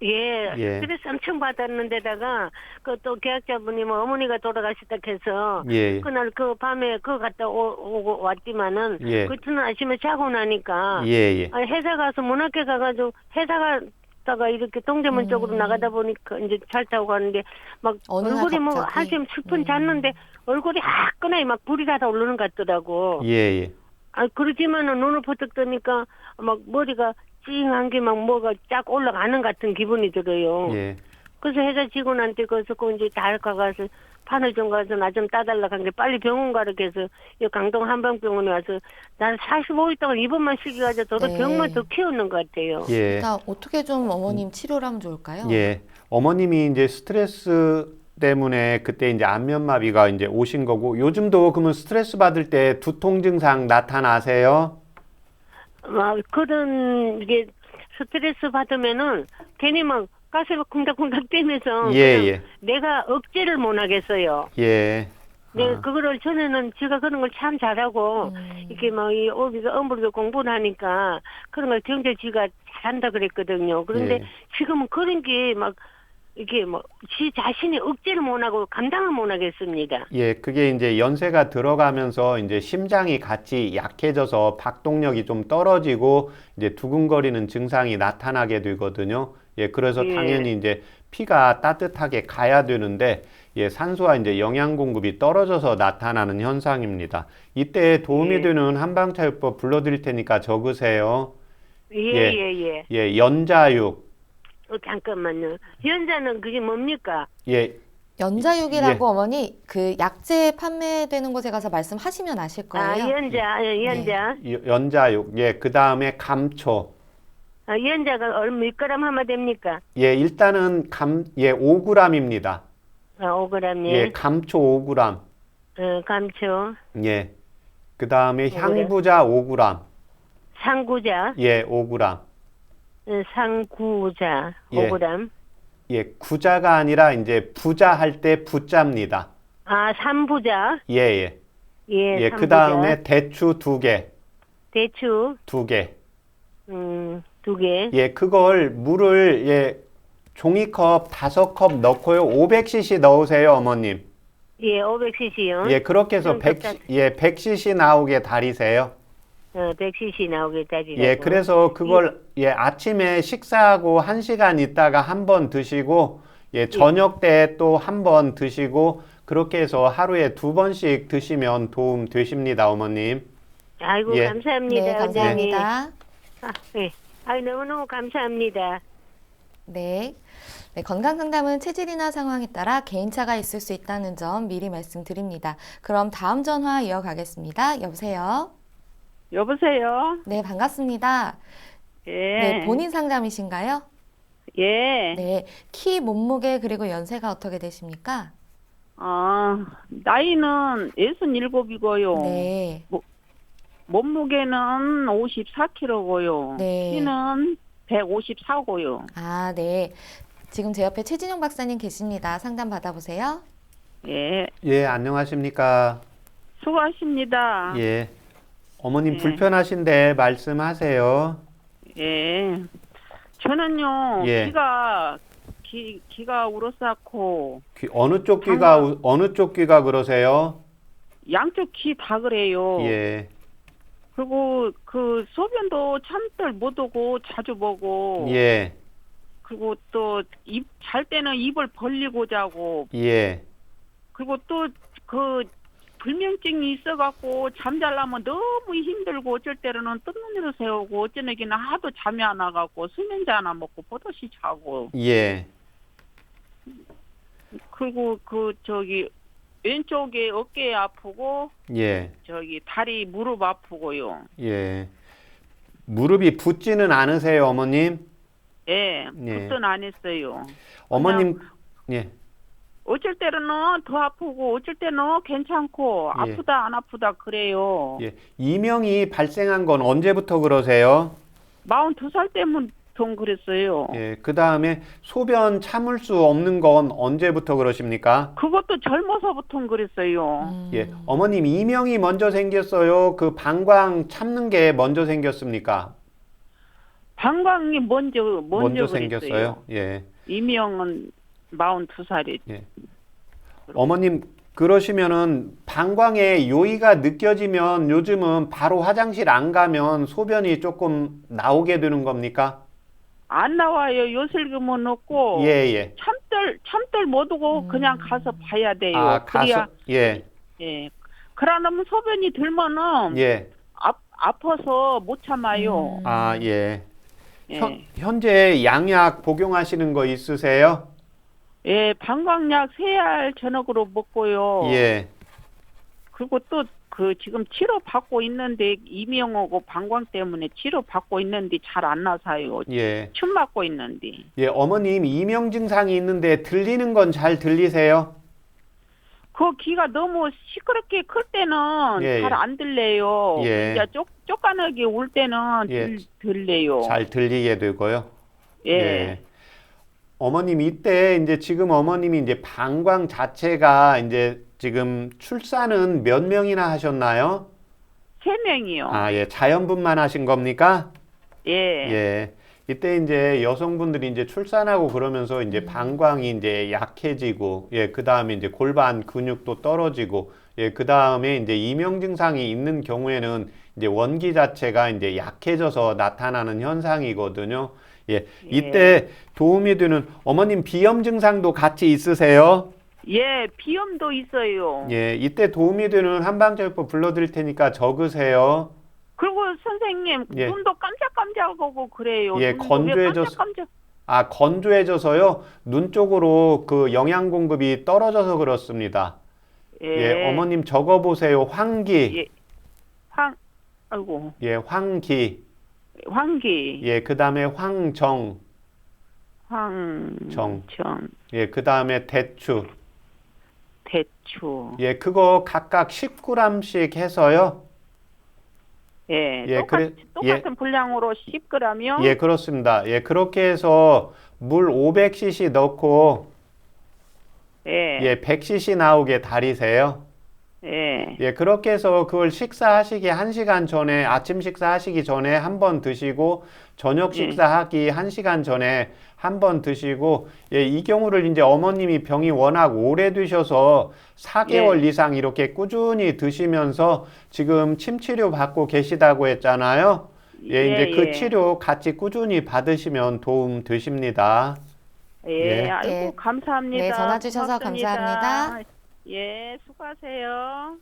예, 스트레스 엄청 받았는데다가 그 또 계약자분이 뭐 어머니가 돌아가셨다 해서 예. 그날 그 밤에 그거 갔다 오고 왔지만은 예. 그때는 아침에 자고 나니까 예, 예. 회사 가서 문학회 가가지고 회사 갔다가 이렇게 동대문 쪽으로 나가다 보니까 이제 잘 타고 가는데 막 어느 날 얼굴이 뭐 갑자기? 한숨 10분 잤는데 얼굴이 화끈하게 막 불이 다 오르는 것 같더라고. 예, 예. 그러지만은 눈을 퍼뜩 뜨니까 막 머리가 찡한 게 막 뭐가 쫙 올라가는 같은 기분이 들어요. 예. 그래서 회사 직원한테 거기서 이제 다 가서 판을 좀 가서 나 좀 따달라 한 게 빨리 병원 가라 해서 이 강동 한방병원에 와서 난 45일 동안 입원만 시켜가지고 저도 네. 병만 더 키우는 것 같아요. 예. 자, 어떻게 좀 어머님 치료를 하면 좋을까요? 예. 어머님이 이제 스트레스 때문에 그때 이제 안면마비가 이제 오신 거고 요즘도 그러면 스트레스 받을 때 두통 증상 나타나세요? 막 그런 이게 스트레스 받으면은 괜히 막 가슴이 쿵닥쿵닥 뛰면서 예, 그냥 예. 내가 억제를 못 하겠어요. 예. 네, 그거를 전에는 제가 그런 걸 참 잘하고 이렇게 막 이 우리가 엄불하게 공부를 하니까 그런 걸 경제 지가 잘한다 그랬거든요. 그런데 예. 지금은 그런 게 막 이게 뭐 지 자신이 억제를 못 하고 감당을 못 하겠습니다. 예, 그게 이제 연세가 들어가면서 이제 심장이 같이 약해져서 박동력이 좀 떨어지고 이제 두근거리는 증상이 나타나게 되거든요. 예, 그래서 예. 당연히 이제 피가 따뜻하게 가야 되는데 예, 산소와 이제 영양 공급이 떨어져서 나타나는 현상입니다. 이때 도움이 예. 되는 한방차요법 불러드릴 테니까 적으세요. 예. 예, 연자육. 잠깐만요. 현자는 그게 뭡니까? 예, 연자육이라고 예. 어머니 그 약재 판매되는 곳에 가서 말씀하시면 아실 거예요. 연자. 연자육. 예, 그 다음에 감초. 연자가 몇 그램 하면 됩니까? 예, 일단은 5g입니다. 5g이요. 예, 감초 5g. 감초. 예. 그 다음에 5g. 향부자 5g. 상구자. 예, 5g. 상구자 예. 5g. 예, 구자가 아니라 이제 부자 할 때 부자입니다. 삼부자. 예, 예. 예, 예, 삼부자. 그 다음에 대추 2개. 대추 2개. 2개. 예, 그걸 물을 예, 종이컵 5컵 넣고요. 500cc 넣으세요, 어머님. 예, 500cc요. 예, 그렇게 해서 100cc 나오게 달이세요. 100cc 나오게 따지라고. 예, 그래서 그걸 예, 아침에 식사하고 1시간 있다가 한 번 드시고 예, 저녁 때 또 한 번 드시고 그렇게 해서 하루에 2번씩 드시면 도움 되십니다, 어머님. 아이고, 예. 감사합니다. 네, 원장님. 감사합니다. 네. 너무너무 감사합니다. 네. 네, 건강 상담은 체질이나 상황에 따라 개인차가 있을 수 있다는 점 미리 말씀드립니다. 그럼 다음 전화 이어가겠습니다. 여보세요? 여보세요? 네, 반갑습니다. 예. 네, 본인 상담이신가요? 예. 네, 키, 몸무게, 그리고 연세가 어떻게 되십니까? 나이는 67이고요. 네, 몸무게는 54kg고요. 네. 키는 154고요. 아, 네. 지금 제 옆에 최진용 박사님 계십니다. 상담 받아보세요. 예. 예, 안녕하십니까? 수고하십니다. 예. 어머님 네. 불편하신데 말씀하세요. 예. 저는요, 예. 귀가 울었었고, 어느 쪽 귀가 어느 쪽 귀가 그러세요? 양쪽 귀 다 그래요. 예. 그리고 그 소변도 참들 못 오고 자주 보고, 예. 그리고 또 잘 때는 입을 벌리고 자고, 예. 그리고 또 그 불면증이 있어갖고 잠잘라면 너무 힘들고 어쩔 때는 뜬눈으로 세우고 어쩌는 게는 하도 잠이 안 와갖고 수면제 하나 먹고 버젓이 자고. 예. 그리고 왼쪽에 어깨 아프고 예. 다리 무릎 아프고요. 예. 무릎이 붓지는 않으세요, 어머님? 예, 예. 붓든 안 했어요. 어머님, 예. 어쩔 때는 더 아프고 어쩔 때는 괜찮고 예. 아프다 안 아프다 그래요. 예. 이명이 발생한 건 언제부터 그러세요? 42살 때부터 그랬어요. 예. 그 다음에 소변 참을 수 없는 건 언제부터 그러십니까? 그것도 젊어서부터 그랬어요. 예. 어머님, 이명이 먼저 생겼어요? 그 방광 참는 게 먼저 생겼습니까? 방광이 먼저 생겼어요? 예. 이명은 42살이. 예. 어머님, 그러시면은 방광에 요의가 느껴지면 요즘은 바로 화장실 안 가면 소변이 조금 나오게 되는 겁니까? 안 나와요. 요실금은 없고 예, 예. 참들 못 오고 그냥 가서 봐야 돼요. 가서, 예, 예. 그러면 소변이 들면은 예. 아파서 못 참아요. 예. 예. 현재 양약 복용하시는 거 있으세요? 예, 방광약 3알 저녁으로 먹고요. 예. 그리고 또 지금 치료 받고 있는데 이명하고 방광 때문에 치료 받고 있는데 잘 안 나서요. 예. 춤 맞고 있는데. 예, 어머님 이명 증상이 있는데 들리는 건 잘 들리세요? 그 귀가 너무 시끄럽게 클 때는 예, 잘 안 들려요. 예. 이제 쪼까나게 울 때는 예. 들려요. 잘 들리게 되고요. 예. 어머님 이때 이제 지금 어머님이 이제 방광 자체가 이제 지금 출산은 몇 명이나 하셨나요? 3명이요. 예. 자연분만 하신 겁니까? 예. 예. 이때 이제 여성분들이 이제 출산하고 그러면서 이제 방광이 이제 약해지고, 예, 그 다음에 이제 골반 근육도 떨어지고, 예, 그 다음에 이제 이명 증상이 있는 경우에는 이제 원기 자체가 이제 약해져서 나타나는 현상이거든요. 예, 이때 도움이 되는 어머님 비염 증상도 같이 있으세요? 예, 비염도 있어요. 예, 이때 도움이 되는 한방절법 불러드릴 테니까 적으세요. 그리고 선생님 예. 눈도 깜짝깜짝하고 그래요. 예, 눈도 왜 건조해져서 깜짝깜짝. 아, 건조해져서요. 눈 쪽으로 그 영양 공급이 떨어져서 그렇습니다. 예, 어머님 적어보세요. 황기. 예. 아이고, 예, 황기. 황기, 예, 그 다음에 황정. 황정, 예, 그 다음에 대추. 대추. 예, 그거 각각 10g씩 해서요. 예, 예, 똑같은 분량으로 10g이요? 예, 그렇습니다. 예, 그렇게 해서 물 500cc 넣고 예, 예, 100cc 나오게 달이세요. 예, 예, 그렇게 해서 그걸 식사하시기 1시간 전에, 아침 식사하시기 전에 한 번 드시고, 저녁 예. 식사하기 1시간 전에 한 번 드시고, 예, 이 경우를 이제 어머님이 병이 워낙 오래 드셔서 4개월 이상 이렇게 꾸준히 드시면서 지금 침 치료 받고 계시다고 했잖아요. 예, 이제 그 치료 같이 꾸준히 받으시면 도움 되십니다. 예, 예. 아이고, 예. 감사합니다. 네, 전화 주셔서 고맙습니다. 감사합니다. 예, 수고하세요.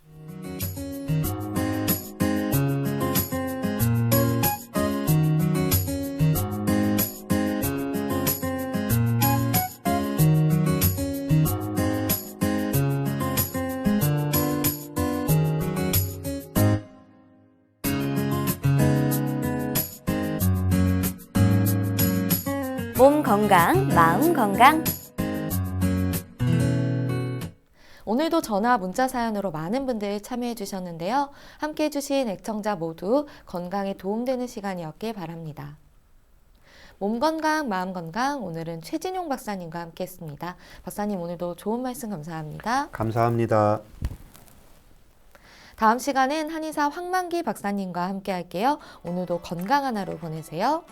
몸 건강, 마음 건강. 오늘도 전화 문자 사연으로 많은 분들 참여해 주셨는데요. 함께 해주신 애청자 모두 건강에 도움되는 시간이었길 바랍니다. 몸 건강, 마음 건강, 오늘은 최진용 박사님과 함께 했습니다. 박사님 오늘도 좋은 말씀 감사합니다. 감사합니다. 다음 시간엔 한의사 황만기 박사님과 함께 할게요. 오늘도 건강한 하루 보내세요.